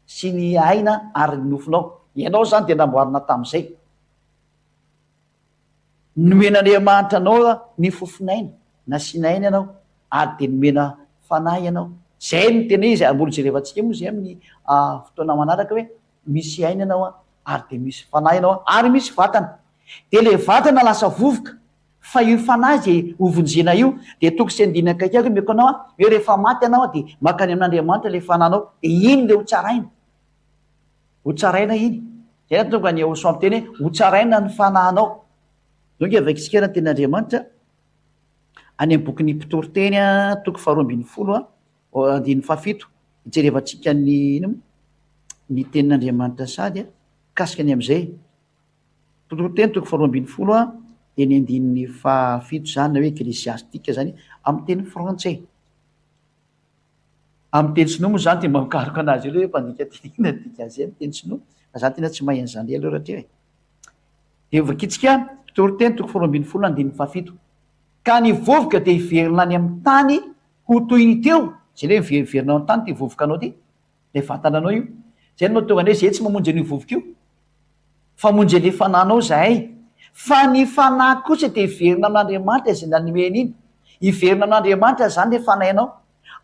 sy ny aina ary nofonao ianao zany de namboarina tamin'izay nomen'andriamanitra anao ny fofinaina na sinaina ianao ary de nomena fanahy ianao zay ny tena izy ambolo jerevantsika moa zay amin'ny fotoana manaraka hoe misy aina ianao ary de misy fanahy ianao ary misy vatana de le vatana lasa vovoka fa io fanahy zay hovonjena io de toko sy andina kaikako meko anao hoe rehefa maty anao de makany amin'andriamanitra le fananao de iny le hotsaraina iny zay na tonga ny Yahosoa amin'ny teny hoe hotsaraina ny fanahinao donc avakitsika raha ten'andriamanitra any amin'ny bokyny mpitoroteny toko 12 andiny fafito hijerevantsika ny tenin'andriamanitra sady kasika ny am'izay mpitoroteny toko 12 de ny andin'ny fafito zany na hoe eklesiastika zany amin'ny teny frantsay amin'ny teny sinoa moa zany de makaroka anazy io hoe mpandika tinina dika zay amin'ny teny sinoa fa zany tena tsy mahay an'izany aloha rahateo e de vakitsika mpitoroteny toko 12 andin'ny fafito ka ny vovoka de hiverina any amin'ny tany ho toyny teo zay le miverinao amin'ny tany ty vovoka anao ty le vatana anao io zay no mahatonga an'hoe zay tsy mamonjy an'io vovoka io fa monjy le fananao zahay fa ny fanahy kosa de hiverina amin'andriamanitra zay nanimena iny hiverina amin'andriamanitra zany le fanahinao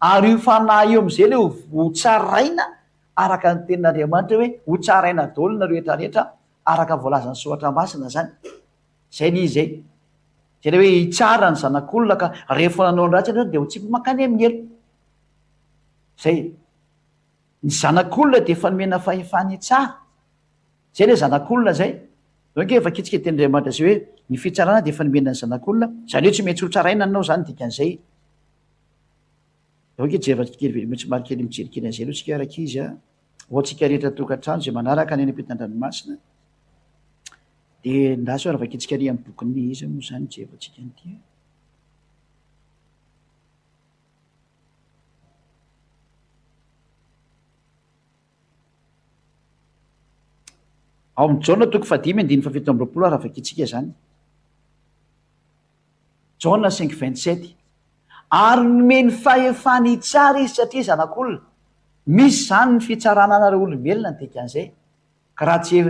ary io fanahy io am'izay le hotsaraina araka ny tenin'andriamanitra hoe hotsaraina daholo na rehetrarehetra araka voalazany soatra masina zany zay ny izay zay le hoe hitsara ny zanak'olona ka rehefa nanao ny ratsy anao de ho tsy makany amin'ny elo zay ny zanak'olona de efa nomena fahefany tsara zay le zanak'olona zay donc efa kitsika tenin'andriamanitra zay hoe ny fitsarana de efa nomena ny zanak'olona zany hoe tsy maintsy hotsaraina anao zany dikan'izay donc jerevatsy marikely mijerikely an'izay aloha tsika araka izy ohatsika rehetra tokantrano zay manaraka ny any ampitan-dranomasina de ndaso raha vakitsika ry amin'ny bokyny izy moa zany jerevantsika nyty ao amin'ny Jaona toko 5:17 raha vakitsika zany Jaona 5:27 ary nomeny fahefany tsara izy satria zanak'olona misy zany ny fitsarana anareo olombelona ny dikan'izay ka raha tsy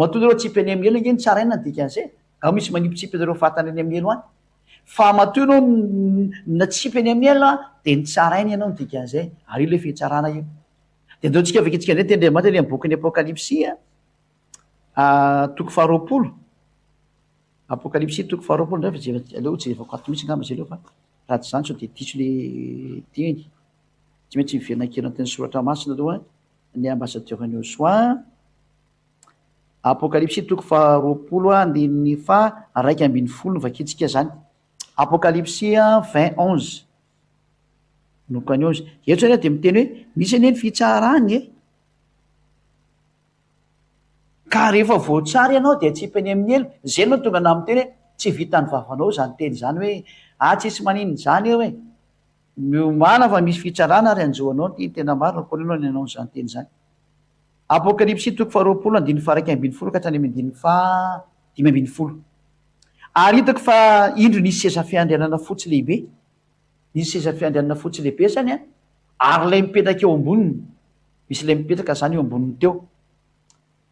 matonga reo tsipy any amin'ny elo nge ny tsaraina ny dikan'izay ka misy manipotsipy anareo fatana any amin'ny elo any fa matoa anao natsipy any amin'ny elo de ny tsaraina ianao ny dikan'izay ary io le fitsarana io de ndao tsika vakitsika ndray tendriamanitra le amin'ny bokin'ny apokalipsia toko faharoapolo apokalipsy toko faharoapolo ndray fa aleo tsy efa quato mihitsy ngamba zay leo fa raha tsy zany sao de diso le teny tsy maintsy miverina kely anteny soratra masina aloha ny ambassadeur-ny Josuin. Apokalipsy toko faharoapolo andininy fa raiky ambin'ny folo no vakitsika zany. Apokalipsy 20:11 noko any 11 eto de miteny hoe misy anie ny fitsarany ka rehefa voatsara ianao de tsipany amin'ny elo zay no tonga na miteny hoe tsy vitany vavanao zany teny zany hoe tsisy maniny zany eo hoe miomana fa misy fitsarana ary anjoanao ty tena marina koa ny anao zany teny zany. Apokalipsy toko faharoapolo andininy fa raiky ambin'ny folo ka hatrany amin'ny andininy fa dimy ambin'ny folo. Ary hitako fa indro nisy seza fiandrianana fotsy lehibe, nisy seza fiandrianana fotsy lehibe zany ary lay mipetraka eo amboniny misy lay mipetraka zany eo amboniny teo.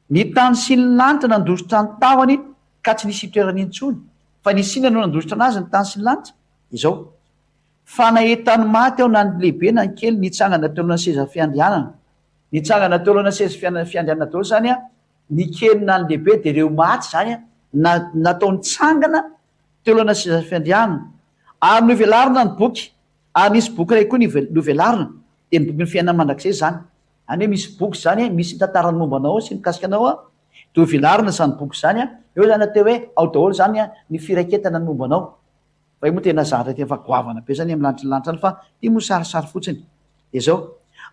Ny tany sy ny lanitra nandositra ny tahony ka tsy nisy itoerany intsony fa nisy ina no nandositra anazy ny tany sy ny lanitra izao fa nahitany maty ao na ny lehibe na ny kely nitsangana teo na seza fiandrianana, nitsangana teo na seza fiandrianana daholo zany ny kely na ny lehibe de ireo maty zany natao nitsangana teo na seza fiandrianana ary novelarina ny boky ary nisy boky ray koa novelarina de ny boky ny fiainana mandrakizay zany any hoe misy boky zany misy tantarany mombanao sy mikasika anao de hovelarina zany boky zany eo zany ateo hoe ao daholo zany ny firaketana ny mombanao fa io moa tena zahatra tefa goavana be zany amin'ny lanitra any fa ty mo sarisary fotsiny de zao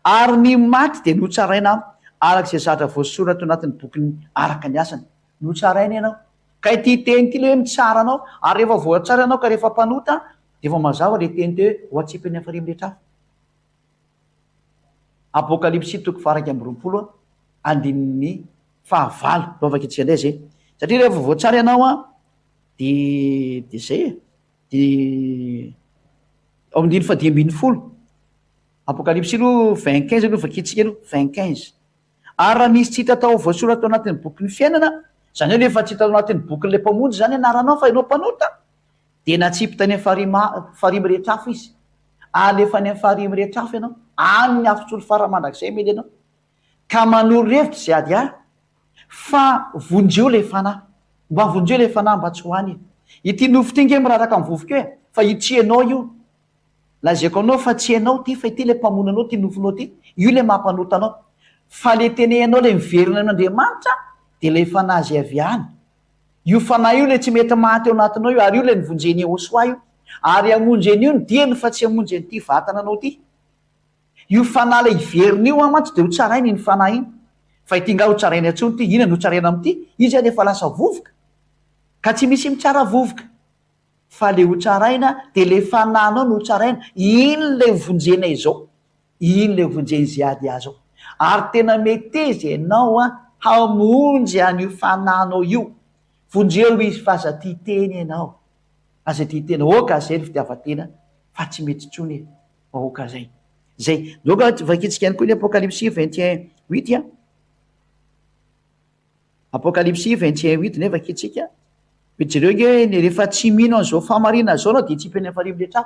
ary ny maty de notsaraina arak'izay zahatra voasoratra anatin'ny bokyny araka ny asany notsaraina ianao ka ty teny ty le hoe mitsara anao ary rehefa voatsara anao ka rehefa mpanota de efa mazava le teny te hoe ho atsipany afarimy rehetra afo. Apokalipsy toko faraiky amby roapolo andininy fahavalo lovaka itsika ndray zay satria rehefa voatsara ianao de zay de ao amindiny fa 10:15 apokalipsy aloha 20:15 aloha vakitsika aloha 20:15 ary raha nisy tsy hita tao voasoratra tao anatin'ny boky ny fiainana zany hoe rehefa tsy hita tao anatin'ny bokyny le mpamonjy zany anaranao fa ianao mpanota de natsipitany farimy rehetra afo izy alefa any amin'ny farimy rehetra afo ianao any ny afotsolo faramandrakizay mely ianao ka manoro revitra zay ady fa vonjeo le fanahy mba vonjeo le fanahy mba tsy hoany ity nofo ty nge miraraka amin'ny vovoka eo fa itsyanao io lazaiko anao fa tsy anao ty fa ity le mpamonanao ty nofonao ty io le mampanotanao fa le tenehanao le miverina an'Andriamanitra de le fanahy zay avy any io fanahy io le tsy mety maty eo anatinao io ary io le nivonjeny Josuin io ary amonjeny io ny diany fa tsy amonjeny ty vatana anao ty io fanahy le iverina io mantsy de ho tsarainy ny fanahy iny fa itinga ho tsarainy atsony ty ina no tsaraina am'ty izy efa lasa vovoka ka tsy misy mitsara vovoka fa le ho tsaraina de le fanahinao no ho tsaraina iny le vonjena izao iny le vonjeny zay ady azao ary tena meteza ianao hamonjy an'io fanahinao io vonjeo izy fa aza ty teny ianao aza ty tena oka zay ny fitiavatena fa tsy mety tsony oka zay doka vakitsika ihany koa ny apokalipsy 21:8 apokalipsy 21:8 nefa vakitsika jereo nge ny rehefa tsy mino an'izao famarina zao anao de tsipany afarimy rehetra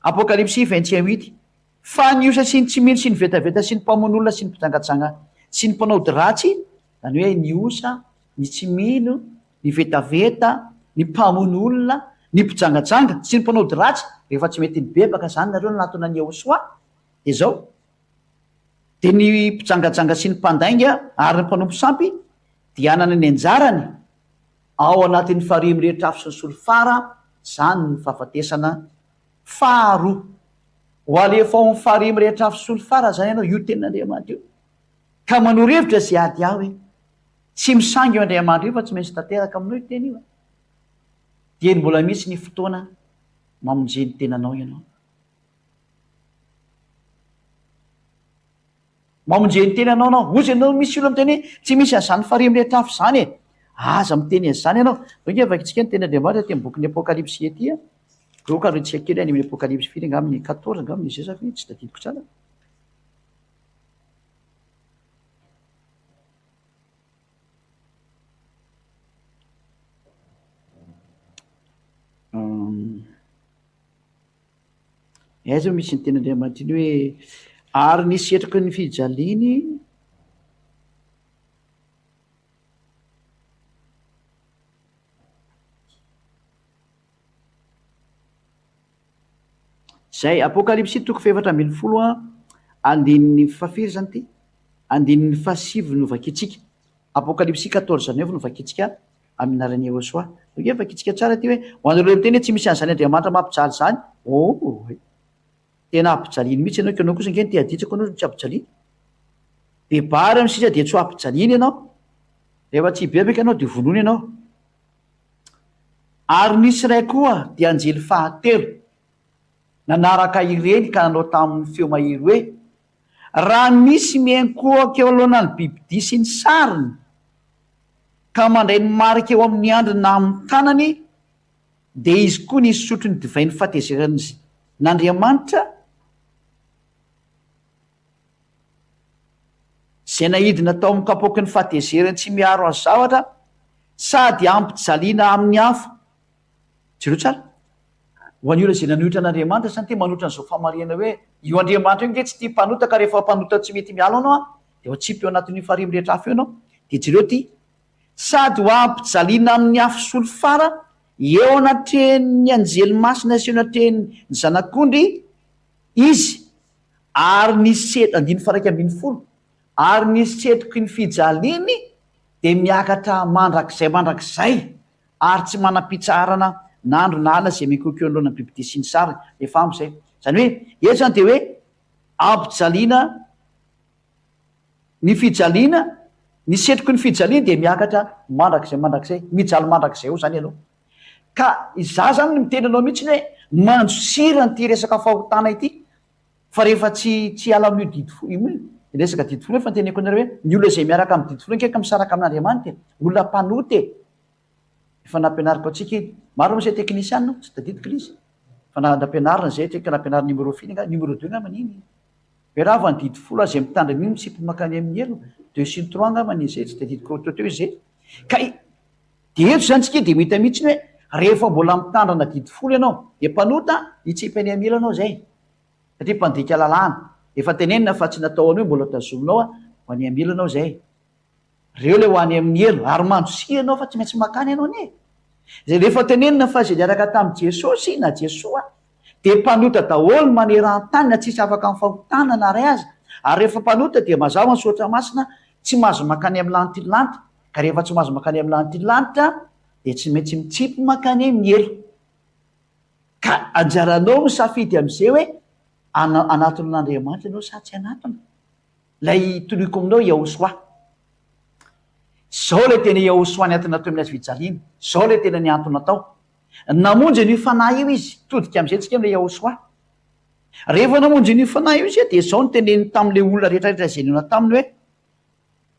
apokalipsy 21:8 fa niosa sy ny tsy mino sy ny vetaveta sy ny mpamon'olona sy ny mpitsangatsanga sy ny mpanao ratsy zany hoe ny osa ny tsy mino ny vetaveta ny mpamon'olona ny mpitsangatsanga sy ny mpanao ratsy rehefa tsy mety nibebaka zany nareo natona ny Josuin de zao de ny mpitsangatsanga sy ny mpandainga ary ny mpanompo sampy de anana ny anjarany ao anatin'ny farimy rehetra afo sy ny solofara zany ny fahafatesana faharoa ho alefa ao amin'ny farimy rehetra afo sy solofara zany ianao io tenin'Andriamanitra io ka manoro hevitra zay ady aho hoe tsy misangy io Andriamanitra io fa tsy maintsy tanteraka aminao io teny io de ny mbola misy ny fotoana mamonjeny tenanao ianao mamonjeny tenanao anao ozy ianao misy olo amiteny hoe tsy misy an'izany farimy rehetra afo zany aza miteny azany ianao doke vakitsika ny teny Andriamanitra teny boky ny apokalipsy ety roka retsika kely any amin'ny apokalipsy firy ngamin'ny 14 ngamin'ny zay safi tsy tadidiko tsara aiza misy ny teny Andriamanitra iny hoe ary nisy etraky ny fijaliny zay apokalipsy toko fefatra ambin'ny folo a andin'ny fafiry zany ty andin'ny fasivy novakitsika apokalipsy 14 9 novakitsika aminarany Yehosoa vakitsika tsara ty hoe hoanareo miteny hoe tsy misy an'izany Andriamanitra mampijaly zany tena ampijaliany mihitsy ianao kanao kosa ngeny ty aditsako anao tsy ampijaliany de bary am'sisa de tsy ampijaliany ianao rehefa tsy bebaka ianao de vonony ianao ary nisy ray koa de anjely fahatelo nanaraka ireny ka nanao tamin'ny feo mahery hoe raha misy miainkoaka eo alohanany bibidia sy ny sariny ka mandray ny marika eo amin'ny andrina amin'ny tanany de izy koa nisy sotro ny divay ny fatezerany n'Andriamanitra zay nahidina tao amin'ny kapoky ny fatezerany tsy miaro azy zavatra sady ampijaliana amin'ny hafa jereo tsara ho an'io zay nanohitra an'Andriamanitra zany ty manohitra n'izao famariana hoe io Andriamanitra io nge tsy tia mpanota ka rehefa mpanota tsy mety mialo anao de tsipy eo anatin'ny farimy rehetra hafa eo anao de jereo ty sady ho ampijaliana amin'ny afo solofara eo anatreny anjely masina sy eo anatreny ny zanak'ondry izy ary nisy andiny faraika ambin'ny folo ary nisy setroky ny fijaliany de miakatra mandrakizay ary tsy manam-pitsarana nandro nala zay mikokeo alohana bibidia sy ny sary efa am'izay zany hoe eto zany de hoe ampijaliana ny fijaliana ny setroky ny fijaliana de miakatra mandrakizay mijaly mandrakizay eo zany ianao ka iza zany ny miteny anao mihitsy hoe manjosirany ty resaka fahotana ity fa rehefa tsy ala amin'io didy folo resaka didy folo fa nyteneko anareo hoe ny olona zay miaraka amin'ny didy folo nkeka misaraka amin'Andriamanitra olona mpanoty efa nampianariko atsika maro misy teknisianno tsy tadidiko izy fa nampianarina zay tsika nampianarina numéro finy numéro 2 nga maniny raha va ny didy folo azay mitandra miny misipy makany amin'ny elo 2 sy 3 nga manizay tsy tadidiko teo izay ka de eto zany tsika de mita mihitsy hoe rehefa mbola mitandrana didy folo ianao de mpanota itsipy any amila anao zay satria mpandika lalàna efa tenenina fa tsy natao any hoe mbola tazominao ho any amila anao zay reo le ho any amin'ny elo ary mandrosia anao fa tsy maintsy makany ianao ne zay rehefa tenenina fa zay niaraka tamin'i Jesosy na Jesoa de mpanota daholo maneran-tany na tsisy afaka amin'ny fahotana na ray azy ary rehefa mpanota de mazava ny soatra masina tsy mahazo makany amin'ny lanitra ka rehefa tsy mahazo makany amin'ny lanitra de tsy maintsy mitsipy makany amin'ny elo ka anjaranao misafidy am'izay hoe anatin'Andriamanitra ianao sa tsy anatiny lay toloiko aminao Yehosoa zao le tena Yehosoa ny antony natao amin'ny azy fijaliana zao le tena ny antony natao namonjy ny fanahy io izy todika am'izay tsika am'le Yehosoa rehefa namonjy ny fanahy io izy de zao ny teneny tam'le olona rehetrarehetra zay nona taminy hoe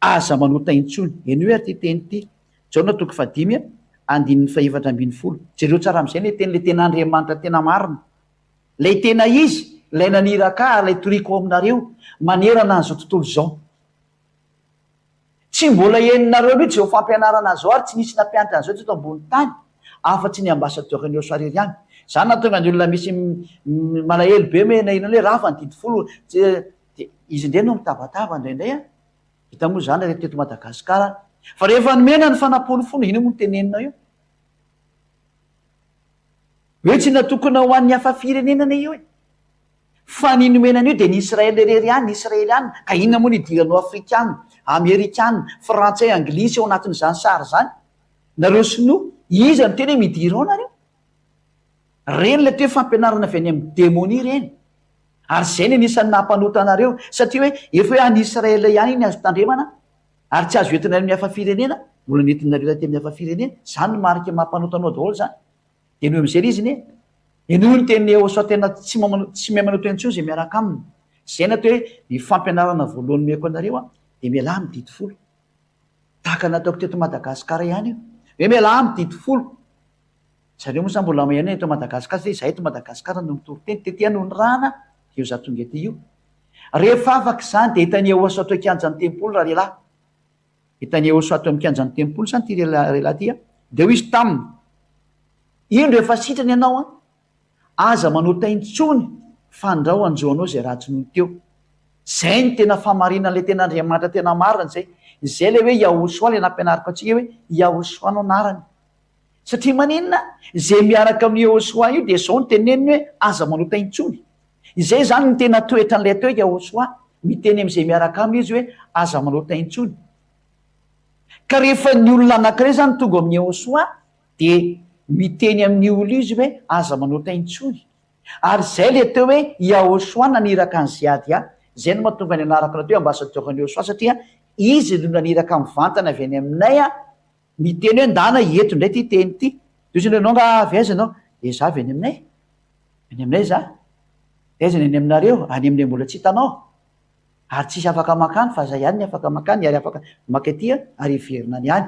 aza manota intsony eny hoe ary ty teny ty jaona toko 5 andin'ny faefatra ambin'ny folo jereo tsara am'izay le teny le tena Andriamanitra tena marina lay tena izy lay naniraka lay toriko aminareo manerana an'izao tontolo zao tsy mbola eninareo mihitsy zao fampianarana zao ary tsy nisy nampianatra an'izao tseto ambony tany afa-tsy ny ambasadeur-ny Yehosoa ihany zany natonga ny olona misy malahelo be menahina hoe raha fa ny didy folo de izy indray no mitabataba indraindray hita moa zany rehefa teto Madagasikara fa rehefa nomena ny fanamponifono ino moa nytenenina io hoe tsy natokona ho an'ny hafa firenenana io fa ny nomenana io de ny Israely rery any ny Israely any ka inona moa nidiranao Afrikana Amerikana Frantsay Anglisy ao anatin'izany sary zany nareo sinoa iza no tena hoe midira ao nareo reny le toe fampianarana avy any amin'ny démonie reny ary zay ny anisan'ny nampanota anareo satria hoe efa hoe any Israely ihany iny azo tandremana ary tsy azo entinareo amin'ny hafa firenena mbola nentinareo taty amin'ny hafa firenena zany ny marika mampanotanao daholo zany de noho am'izay izy ne enoho ny teny Yehosoa tena tsy mahay manota intsony zay miaraka aminy zay na toe ny fampianarana voalohany meko anareo de miala amin'ny didy folo tahaka nataoko teto Madagasikara ihany io hoe miala amin'ny didy folo zareo moa sa mbola mahena eto Madagasikara zay zahay eto Madagasikara no mitory teny tetya noho ny rana io za tonga ety io rehefa afaka zany de hitan'ny Yehosoa atao kianjan'ny tempolo raha lehilahy hitan'ny Yehosoa atao amin'ny kianjan'ny tempolo zany ty lehilahy ty de ho izy taminy ino rehefa sitrany ianao aza manota intsony fandrao anjoanao zay raha tsy noho teo zay ny tena famarina le tena Andriamanitra tena marina zay le hoe Yehosoa le nampianariko atsika hoe Yehosoa no anarany satria maninona zay miaraka amin'ny Yehosoa io de zao ny teneniny hoe aza manota intsony izay zany ny tena toetra n'lay toeka osoa miteny am'izay miaraka amy izy hoe aza manota intsony ka rehefa ny olona anankiray zany tonga amin'ny osoa de miteny amin'ny olo izy hoe aza manota intsony ary zay le teo hoe iaosoa naniraka ny ziady a zay no mahatonga ny anaraka na teo ambasadorany osoa satria izy no naniraka mivantana avy any aminay a miteny hoe ndana eto ndray ty teny ty deosanao nga avy aiza anao de za avy any aminay za aizany any aminareo any aminay mbola tsy hitanao ary tsisy afaka makany fa zay ihany ny afaka makany ary afaka makatya ary iverina ny any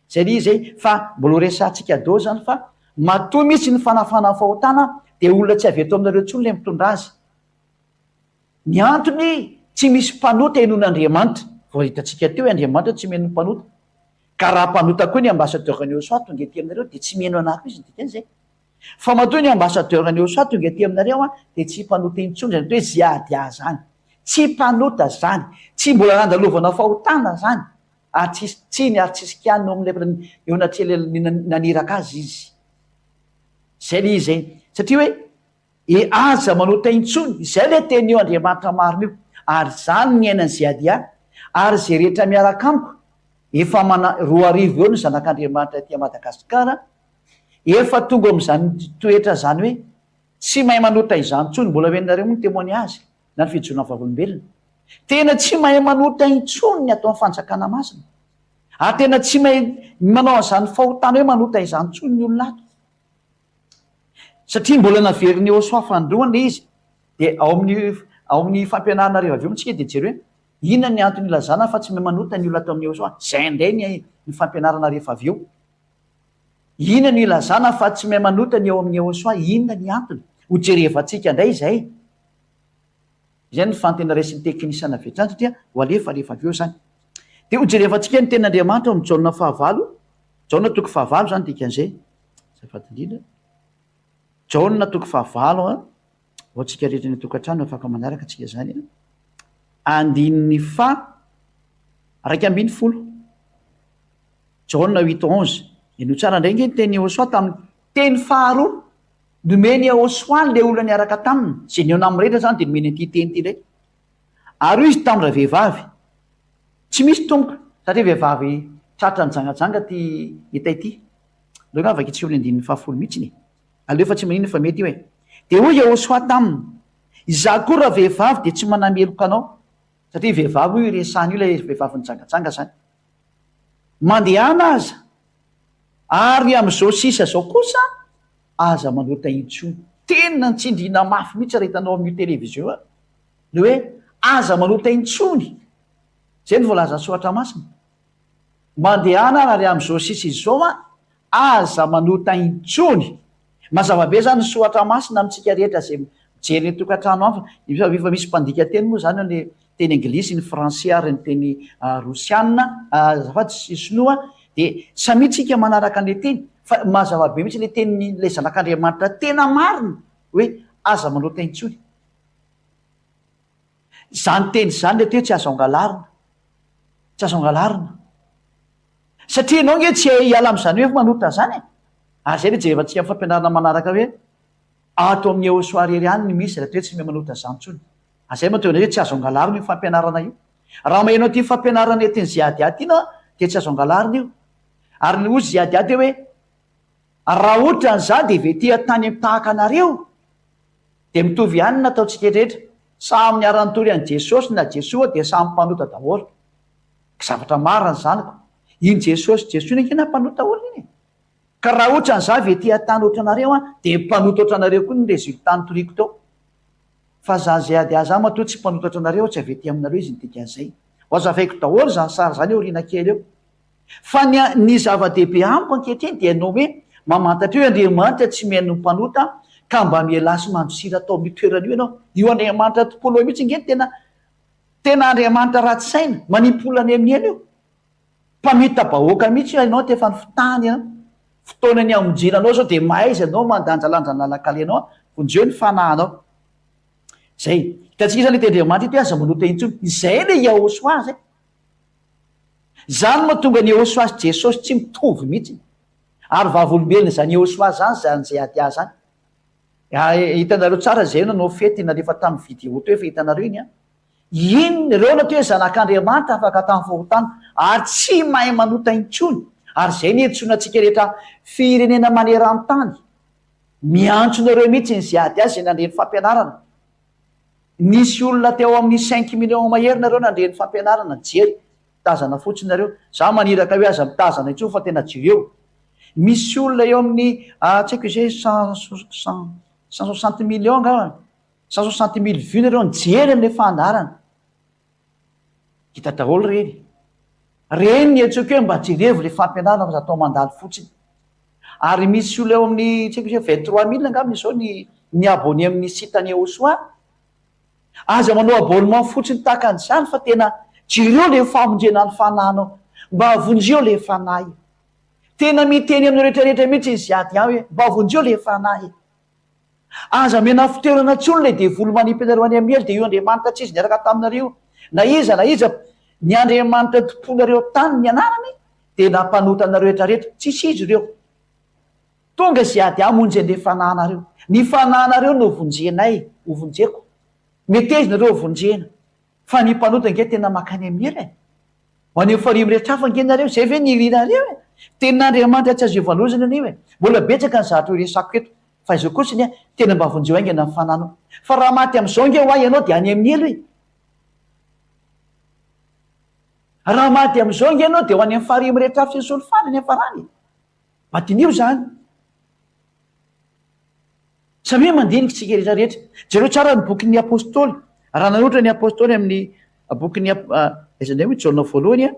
zay li zay fa mbola resantsika do zany fa matoa mihitsy ny fanafana fahotana de olona tsy avy eto aminareo tsony le mitondra azy ny antony tsy misy mpanota enon'andriamanitra vo hitatsika teo andriamanitra tsy meno mpanota ka raha mpanota koa ny ambasadorany osoa tonga ety aminareo de tsy meno anako izy dikany zay fa matoa ny ambasadorany osoa tonga ety aminareo a de tsy mpanota intsony zany hoe ziady a zany tsy mpanota zany tsy mbola nandalovana fahotana zany ary tsy ny ary tsisy kianino am'le eo anatrely naniraka azy izy zay le izay satria hoe aza manota intsony zay le teny eo andriamanitra marina io ary zany ny ainany ziady a ary zay rehetra miaraka amiko efa roa arivo eo ny zanak'andriamanitra tia Madagasikara efa tonga am'zany toetra zany hoe tsy mahay manota izany tsony mbola hoenareo moa ny témoiny azy na ny fijona vavolombelona tena tsy mahay manota intsony ny atao amin'ny fanjakana masina ary tena tsy mahay manao an'izany fahotana hoe manota izany tsony ny olona ato satria mbola naveriny osoa fandroana izy de ao amin'ny fampianarana rehefa avy eo mitsika de jery hoe inona ny antony ilazana fa tsy mahay manota ny olona atao amin'ny osoa zay ndray ny fampianarana rehefa avy eo inona ny ilazana fa tsy mahay manota ny eo amin'ny osoa inona ny antony ho jerevantsika ndray zay zay ny fantena resin'ny teknisana vetrany satria ho alefa rehefa avy eo zany de ho jerevantsika ny ten'andriamanitra amin'ny jaona fahavalo jaona toko fahavalo zany dikan'izay zafatindrindra jaona toko fahavalo a ho tsika rehetra ny tokantrano afaka manaraka atsika zany andininy fa raiky ambiny folo jaona 8:11 ino tsara ndray nge ny teny osoa tamin'ny teny faharoa nomeny osoa le olona niaraka taminy zay niona am'rehetra zany de nomeny anty teny ty ndray ary io izy tamindra vehivavy tsy misy tomboka satria vehivavy tratra ny jangajanga ty hita ity lo nga avaky tsy olona andininy fahafolo mihitsiny aleo fa tsy manino fa mety io e de hoy osoa taminy iza koa raha vehivavy de tsy manameloka anao satria vehivavy io resany io le vehivavy ny jangajanga zany mandehana aza ary am'izao sisa zao kosa aza manota intsony tena ny tsindrina mafy mihitsy raha hitanao amin'io televizion a le hoe aza manota intsony zay ny voalaza soatra masina mandehana ary am'izao sisa izao a aza manota intsony mazavabe zany soatra masina amitsika rehetra zay mijery ny tokantrano afa efa misy mpandika teny moa zany le teny anglisy ny français ary ny teny rosiana zafaty sy sinoa de samitsika manaraka an'le teny fa mazavabe mihitsy le teny le zanak'andriamanitra tena marina hoe aza manota intsony zany teny zany le teo tsy azo angalarina tsy azo angalarina satria anao nge tsy hiala am'zany hoe manota zany ary zay le jerevantsika my fampianarana manaraka hoe ato amin'ny osoarery any ny misy raha toe tsy mahay manota zany tsony azay matona hoe tsy azo angalarina io fampianarana io raha mahinao ty fampianarana etiny ziady aty na de tsy azo angalarina io ary ny ozy ziady aty hoe raha ohatra ny za de ve ty atany tahaka anareo de mitovy ihany nataotsika rehetra samy miara-nitory any jesosy na jesoa de samy mpanota daholo zavatra mariny zanyko iny jesosy jesoa ny nkena mpanota olona iny ka raha ohatra ny za ve ty atany ohatra anareo a de mpanota oatra anareo koa ny resultat ny toriko tao fa za ziady aza matoa tsy mpanota oatra anareo tsy avety aminareo izy nydikan'izay ho azavaiko daholo zany sary zany eo riana kely eo fa ny zava-dehibe amiko ankehitriny de anao hoe mamantatra eo andriamanitra tsy mihaino mpanota ka mba mielasy mandrosira atao mitoerana io ianao io andriamanitra tompolo eo mihitsy nge tena andriamanitra ratsy saina manipolany amin'ny ena io mpamita bahoaka mihitsy io anao tefa ny fitany a fotoana ny amonjina anao zao de mahaizy anao mandanjalanja nalakalenao vonjeo ny fanahnao zay hitatsika zany le tendriamanitra ito aza manota intsony izay le iaoso azy zany mahatonga ny iaoso azy jesosy tsy mitovy mihitsy ary vavolombelona zany iaoso azy zany zany zay ady azy zany hitanareo tsara zay nanao fety narefa tamin'ny vidéo to efa hitanareo iny a iny reo na to hoe zanak'andriamanitra afaka tamin'ny fahotana ary tsy mahay manota intsony ary zay ny entsonatsika rehetra firenena maneran-tany miantsonareo mihitsy ny zay ady azy zay nandreny fampianarana nisy olona teo amin'ny 5 million maherinareo nandreny fampianarana jery tazana fotsiny za maniraka hoe aza mitazana intsony fa tena jireo misy olona eo amin'ny tsy haiko izay 160 million nga 160 000 vues nareo nijery amin'le fandarana hita daholo reny ny etsoko hoe mba jirevo le fampianarana fa za tao mandalo fotsiny ary misy olona eo amin'ny tsy haiko izay 23 000 angambany zao ny abonné amin'ny sitany Eosoa aza manao abonnement fotsiny tahaka an'izany fa tena jireo le famonjena ny fananao mba avonjeo le fanahy tena miteny amin'ny rehetrarehetra mihitsy izy ady aho hoe mba avonjeo le fanahy aza mena fitoerana tsony le devolo manipy anareo any amiely de io andriamanitra tsy izy niaraka taminareo na iza ny andriamanitra tomponareo tany ny anarany de nampanota anareo rehetrarehetra tsisy izy ireo tonga zay ady amonjen'le fanahnareo ny fanahnareo no vonjenay hovonjeko mety izy nareo vonjena fa ny mpanota nge tena makany amiely ho any farimy rehetra hafa ngenareo zay ve nirinareo ten'andriamanitra tsy azo ivalozana anio mbola betsaka ny zavatra resako eto fa izao kosiny tena mba vonjeo aingana amin'ny fananao fa raha maty am'izao nge ho ay ianao de any amin'ny elo raha maty am'izao nge ianao de ho any amin'ny farimy rehetra hafa sy ny solofany any afarany matinio zany samy hoe mandinika tsika rehetrarehetra jereo tsara ny bokin'ny apôstôly raha nanotra ny apôstôly amin'ny bokin'ny izany hoe jaona voalohany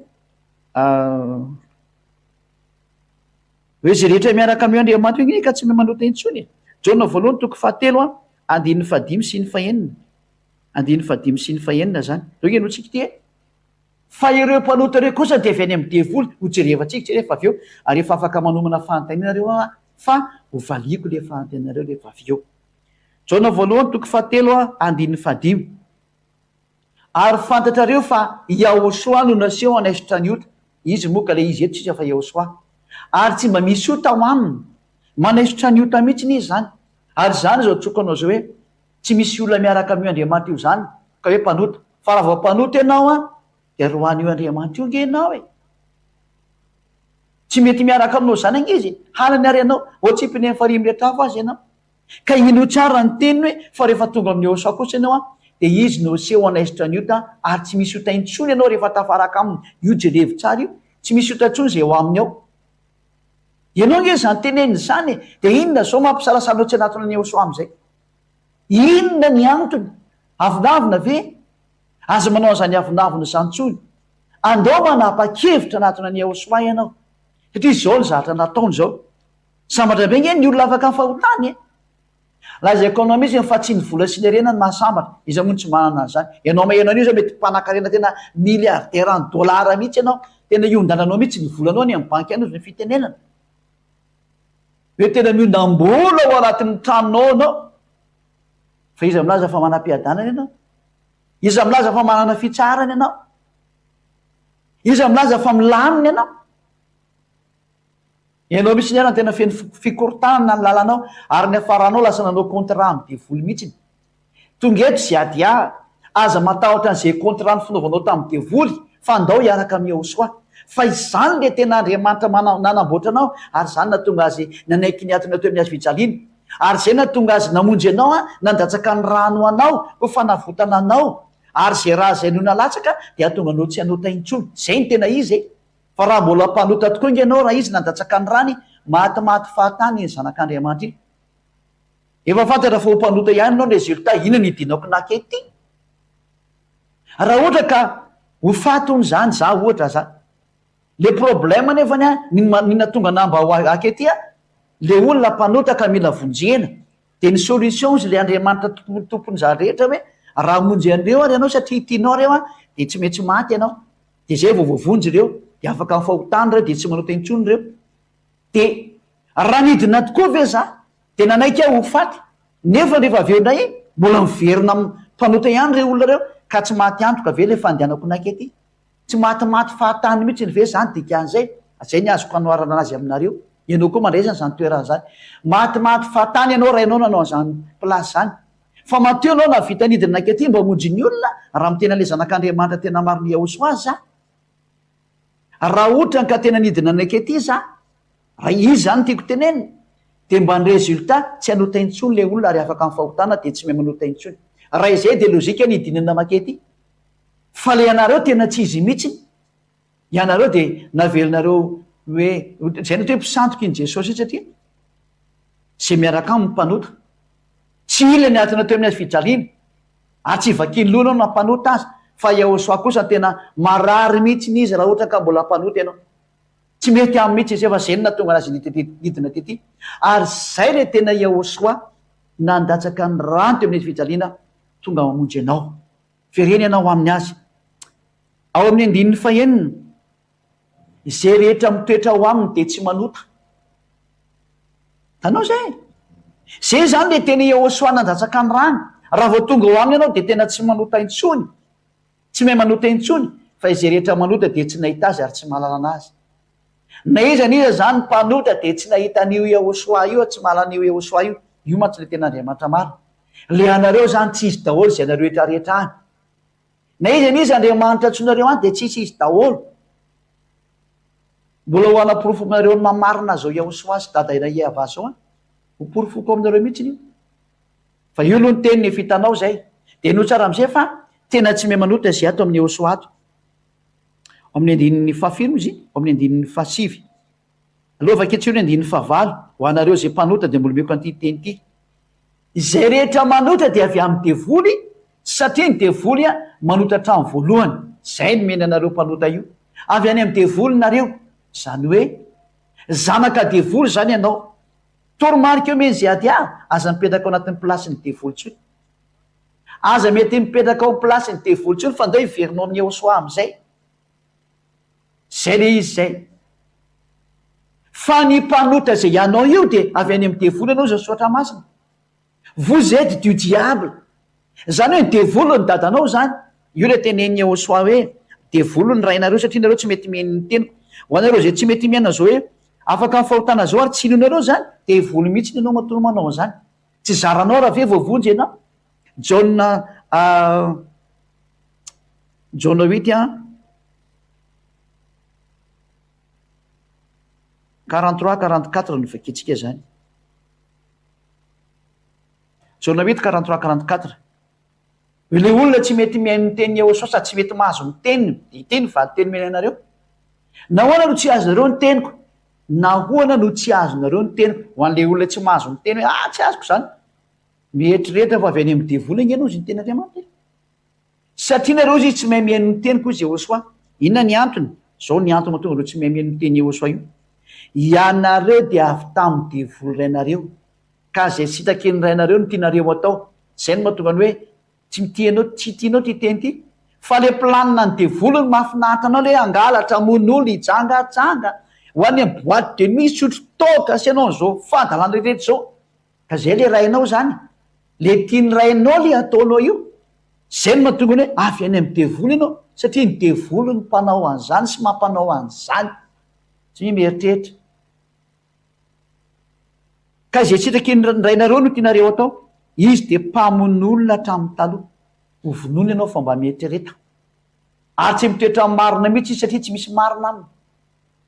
hoe zay rehetra miaraka amio andriamanitra iny ka tsy mahay manota intsony jaona voalohany toko 7 andininy 5 sy ny 9 andininy 5 sy ny 9 zany zao ino tsika ty fa ireo mpanota reo kosa de avy any amin'ny devoly ho jerevantsika tsy rehefa avy eo ary efa afaka manomana fanontanianareo fa hovaliko le fanontanianareo rehefa avy eo jaona voalohany toko 7 andininy 5 ary fantatrareo fa Yahosoa no naseho anaisitra ny ota izy moka le izy eto tsisa fa Yahosoa ary tsy mba misy ota ho aminy manaisitra ny ota mihitsy ny izy zany ary zany zao tsokanao zao hoe tsy misy olona miaraka amio andriamanitra io zany ka hoe mpanota fa raha vao mpanota ianao de roan'io andriamanitra io nge ianao tsy mety miaraka aminao zany angizy halany ary ianao otsipiny farimy rehetra hafa azy ianao ka ino tsara ny teniny hoe fa rehefa tonga amin'ny Eosoa kosa ianao de izy no seho anaisitra ny ota ary tsy misy ota intsony ianao rehefa tafaraka aminy io jerevi tsara io tsy misy ota ntsony zay ho aminy ao ianao nge zany teneniny zany de inona zao mampisalasanao tsy anatona ny Eosoa am'izay inona ny antony avinavina ve aza manao an'izany avinavina zany tsony andao manapa-kevitra anatona ny Eosoa ianao satria zao ny zatra nataony zao sambatra be nge ny olona afaka ny fahotany laza ekonomisa fa tsy ny vola sy ny arena ny mahasambatra iza mono tsy manana an'izany ianao mahenao an'io zao mety mpanan-karena tena milliardaire ny dollara mihitsy ianao tena iondananao mihitsy ny volanao any amin'ny banky any ny fitenenana hoe tena miondam-bola ao anatin'ny tranonao anao fa iza milaza fa manam-piadanana ianao iza milaza fa manana fitsarany ianao iza milaza fa milaminy ianao misy ny arana tena feny fikortanana ny lalanao ary ny afaranao lasa nanao contrat amin'ny devoly mihitsiny tonga eto zay ady aza matahotra an'izay contrat ny fanaovanao tamin'ny devoly fa ndao hiaraka amin'ny Eosoa fa izany le tena andriamanitra nanamboatra anao ary zany natonga azy nanaiky ny atony atao amin'ny azy fijaliana ary zay natonga azy namonjy anao nandatsaka ny rano anao ho fanavotana anao ary zay raha zay no nalatsaka de atonga anao tsy hanota intsony zay ny tena izy fa raha mbola mpanota tokoa inge ianao raha izy nandatsaka ny rany matymaty fahatany ny zanak'andriamanitra iny efa fantatra fa ho mpanota ihany anao resultat ina ny idinako nakety raha ohatra ka ho fatony zany za ohatra za le problème nefany nina tonga namba ho akety le olona mpanota ka mila vonjena de ny solution izy le andriamanitra tompony za rehetra hoe raha monjy an'ireo ary ianao satria tianao reo de tsy maintsy maty ianao de zay vovovonjy reo de afaka mifahotany reo de tsy manota intsony reo de raha nidina tokoa ve za de nanaiky ho faty nefa rehefa aveo ndray mbola miverina mpanota ihany reo olona reo ka tsy maty antoka ve le fandehanako nakety tsy matymaty fahatany mihitsy ny ve zany dikan'zay zay ny azoko anoarana anazy aminareo ianao koa mandray zany zany toerana zany matimaty fatany ianao rainao nanao zany plasy zany fa mateo anao na vitanidina anakety mba monjy ny olona raha mitena le zanak'andriamanitra tena maro ny aoso azy za raha ohatra ka tena nidina anakety za raha izy zany tiako tenenina de mba ny resultat tsy hanota intsony le olona ary afaka amin'ny fahotana de tsy mahay manota intsony raha izay de lozika nidinana makety fa le ianareo tena tsy izy mihitsy ianareo de navelonareo hoe zay nat hoe mpisantoka iny jesosy satria zay miaraka amin'ny mpanota tsy ila ny atina teo amin'ny azy fijaliana ary tsy vakiny lohanao nampanota azy fa iaosoa kosa tena marary mihitsy ny izy raha ohatra ka mbola mpanota ianao tsy mety amin'ny mihitsy izy efa zay na tonga anazy nidina tety ary zay le tena iaosoa nandatsaka ny rano teo amin'ny azy fijaliana tonga mamonjy ianao fireny ianao amin'ny azy ao amin'ny andininy fahenina izay rehetra mitoetra ho aminy de tsy manota tanao zay zany le tena iaosoa nandatsaka ny rano raha vao tonga ho aminy ianao de tena tsy manota intsony tsy mahay manota intsony fa izay rehetra manota de tsy nahita azy ary tsy mahalalana azy na izaniza zany mpanota de tsy nahita an'io iaosoa io tsy mahalana io iaosoa io mantsy le tena andriamanitra maro le anareo zany tsy izy daholo zay anareo rehetrarehetra any na izaniza andriamanitra tsonareo any de tsisy izy daholo mbola ho anaporofo-nareo ny mamarina zao iaosoa azy dada iray ava zao hoporofoko aminareo mihitsy io fa io aloha ny teniny fitanao zay de no tsara am'izay fa tena tsy mahay manota zay ato amin'ny iaosoa ato amin'ny andinin'ny fahafilo izy amin'ny andinin'ny fahasivy aloha vaketsy io ny andinin'ny fahavalo ho anareo zay mpanota de mbola meko an'ity teny ity izay rehetra manota de avy amin'ny devoly satria ny devoly a manota hatramy voalohany zay ny meny anareo mpanota io avy any amin'ny devoly nareo zany hoe zanaka devoly zany ianao toromarika eo meny zay ady aza mipetraka ao anatin'ny plasyny devoly tsony aza mety mipetraka ao plasyny devoly tsony fa ndao iverinao amin'ny iaosoa am'izay zay le izy zay fa ny mpanota zay ianao io de avy any amin'ny devoly ianao zao soatra masina vous êtes du diable zany hoe ny devolo ny dadanao zany io le tenen'ny iaosoa hoe devolo ny rainareo satria nareo tsy mety mihainy ny teniko ho anareo zay tsy mety miaina zao hoe afaka ny fahotana zao ary tsy ilonareo zany devolo mihitsy ny anao matolo manao zany tsy zaranao raha ve voavonjy ianao jauna 8 43 44 no vaketsika zany jauna 8 43 44 le olona tsy mety mihaino ny teniny iaosoa sady tsy mety mahazo ny teniny de iteny valy teny mena anareo na hoana no tsy azonareo ny teniko na hoana no tsy azonareo ny teniko ho an'le olona tsy mahazo ny teny hoe tsy azoko zany mihetrirehetra fa avy any amin'ny devoly iny ianao izy ny teny andriamanitra satria nareo izy tsy mahay mihaino ny teniko izy iaosoa inona ny antony zao ny antony mahatonga reo tsy mahay mihaino ny teny iaosoa io ianareo de avy tamin'ny devoly rainareo ka zay sitakeny rainareo no tianareo atao zay no mahatonga ny hoe tsy tianao ty teny ty fa le planina ny devoly ny mahafinahitra anao le angalatra mon'olo hijangatsanga ho any amin'ny boîte de nuit sotro toka sy anao zao fadalany rehetra zao ka zay le rainao zany le tiany rainao le ataonao io zay no mahatonga ny hoe avy any amin'ny devoly ianao satria ny devoly ny mpanao an'izany sy mampanao an'izany tsy mieritreritra ka zay sitraky ny rainareo no tianareo atao izy de mpamon'olona hatramin'ny taloha hovonony ianao fa mba mieritrereta ary tsy mitoetra marina mihitsy izy satria tsy misy marina aminy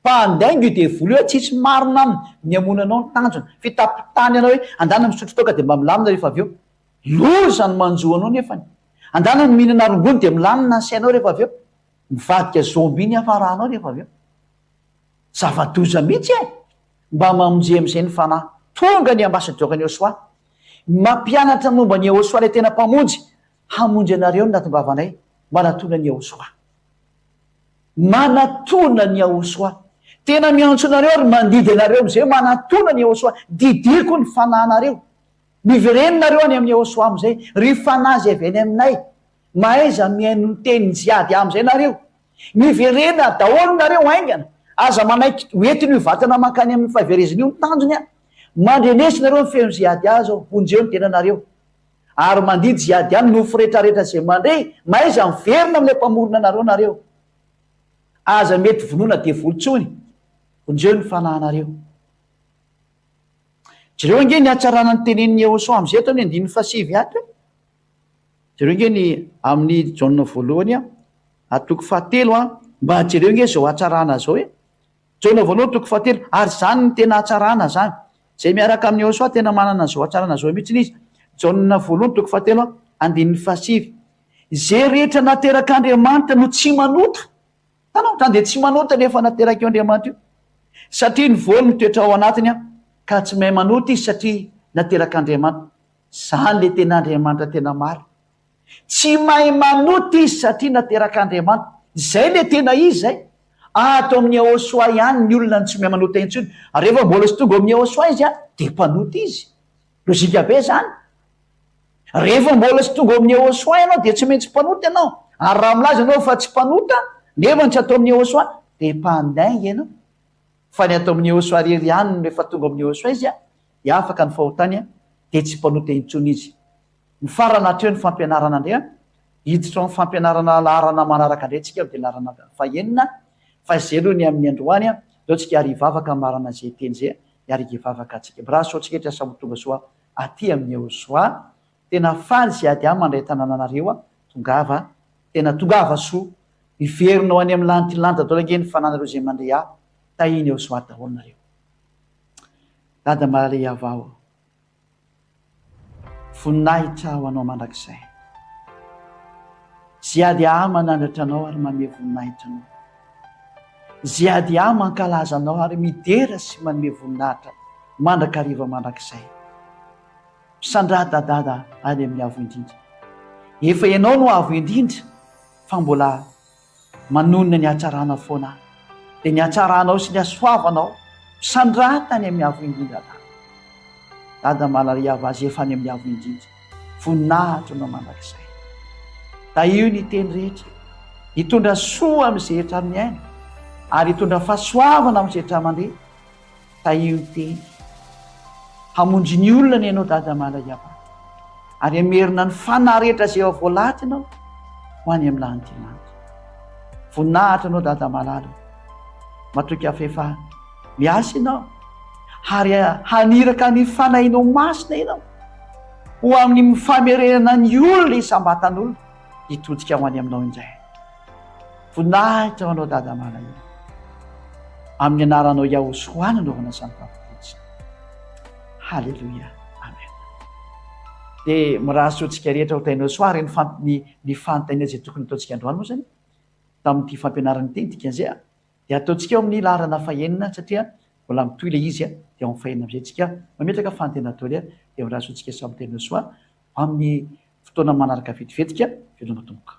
mpandaingo io devoly io tsisy marina aminy ny amonanao ny tanjona fitapitany ianao hoe andana misotro toka de mba milamina rehefa avy eo loza ny manjoanao nefany andana ny mihinana rongony de milamina ny sainao rehefa avy eo mivadika zomby iny afarahanao rehefa avy eo zava-doza mihitsy mba mamonjy am'izay ny fanahy tonga ny ambasidraokany iaosoa mampianatra momba ny iaosoa le tena mpamonjy hamonjy anareo ny natombavanay manatona ny iaosoa manatona ny iaosoa tena miantso anareo ary mandidy anareo am'izay manatona ny iaosoa didiko ny fanahnareo mivereninareo any amin'ny iaosoa am'izay ry fanazy avy any aminay mahaiza mihaino ny teniny ziady am'izay nareo miverena daholo nareo aingana aza manaiky oetiny ivatana mankany amin'ny fahavereziny io ny tanjony a mandrenesinareo ny feno ziady azy ao onjeo ny tenanareo ary mandidy ziady any nofo rehetrarehetra zay mandray mahaiza miverina am'le mpamorona anareo nareo aza mety vonoana devoly tsony onjeo ny fanahinareo jereo nge ny atsarana ny tenen'ny Ehosoa am'izay eto amin'ny 5 ato jereo nge ny amin'ny Jaona voalohany atoko 7 mba jereo nge zao atsarana zao Jaona voalohany toko 7 ary zany ny tena atsarana zany zay miaraka amin'ny Ehosoa tena manana zao atsarana zao mihitsy izy. Jaona voalohany toko 7 andininy 5 zay rehetra nateraka Andriamanitra no tsy manota tanao zany de tsy manota nefa nateraka io Andriamanitra io satria ny voly mitoetra ao anatiny ka tsy mahay manota izy satria nateraka Andriamanitra. Zany le tena Andriamanitra tena mary tsy mahay manota izy satria nateraka Andriamanitra. Zay le tena izy zay ato amin'ny Ehosoa ihany ny olona ny tsy mahay manota intsony rehefa mbola sy tonga amin'ny Ehosoa izy de mpanota izy lozika be zany. Rehefa mbola sy tonga amin'ny Ehosoa ianao de tsy maintsy mpanota ianao ary raha milaza ianao fa tsy mpanota nefa ny tsy atao amin'ny Ehosoa de mpandainga ianao fa ny atao amin'ny Ehosoa rery ihany rehefa tonga amin'ny Ehosoa izy de afaka ny fahotany de tsy mpanota intsony izy. Ny farana hatreo ny fampianarana indray hiditra amin'ny fampianarana larana manaraka indray tsika de larana fahenina fa zay aloha ny amin'ny androany zao tsika ary hivavaka marana zay teny zay ary hivavaka atsika raha saotsika etra samotonga soa aty amin'ny Ehosoa tena faly sy ady any mandray tanànanareo tongava tena tongava soa iverinao any amin'ny lanity lanta dao lange ny fananareo zay mandray tahiny Ehosoa daholo nareo. Dada malay avao voninahitra ho anao mandrakizay zay ady manandratra anao ary manome voninahitra anao zay ady mankalaza anao ary midera sy manome voninahitra mandrakariva mandrakizay misandrada any amin'ny avo indrindra efa ianao no avo indrindra fa mbola manonona ny atsarana foana de ny atsaranao sy ny asoavanao misandrata any amin'ny avo indrindra dada malay avo azy efa any amin'ny avo indrindra voninahitra anao mandrakizay da io ny teny rehetra hitondra soa amin'izay rehetra amin'ny aina ary hitondra fahasoavana amin'izay rehetra mandeha da io ny teny hamonjy ny olona ny ianao dada malay avo ary amerina ny fanahy rehetra zay eo voalahatra ianao ho any amin'ny lanitylanta voninahitra anao dada malala matoky afefa miasa ianao ary haniraka ny fanahinao masina ianao ho amin'ny famerenana ny olona isam-batan'olona hitodika ho any aminao indray voninahitra ho anao dada malala amin'ny anaranao Ehosoa nanaovana izany fahafatesana. Halleluia amen. De mirahasotsika rehetra ho tainao soa ary ny fanontaniana zay tokony ataontsika androany moa zany tamin'ity fampianarana teny dikan'izay de ataontsika eo amin'ny larana fahenina satria mbola mitoy le izy de amin'ny fahenina am'izay tsika mametraka fanontena ataoly de mirahasotsika samy tainao soa amin'ny fotoana manaraka vetivetika velona tomboka.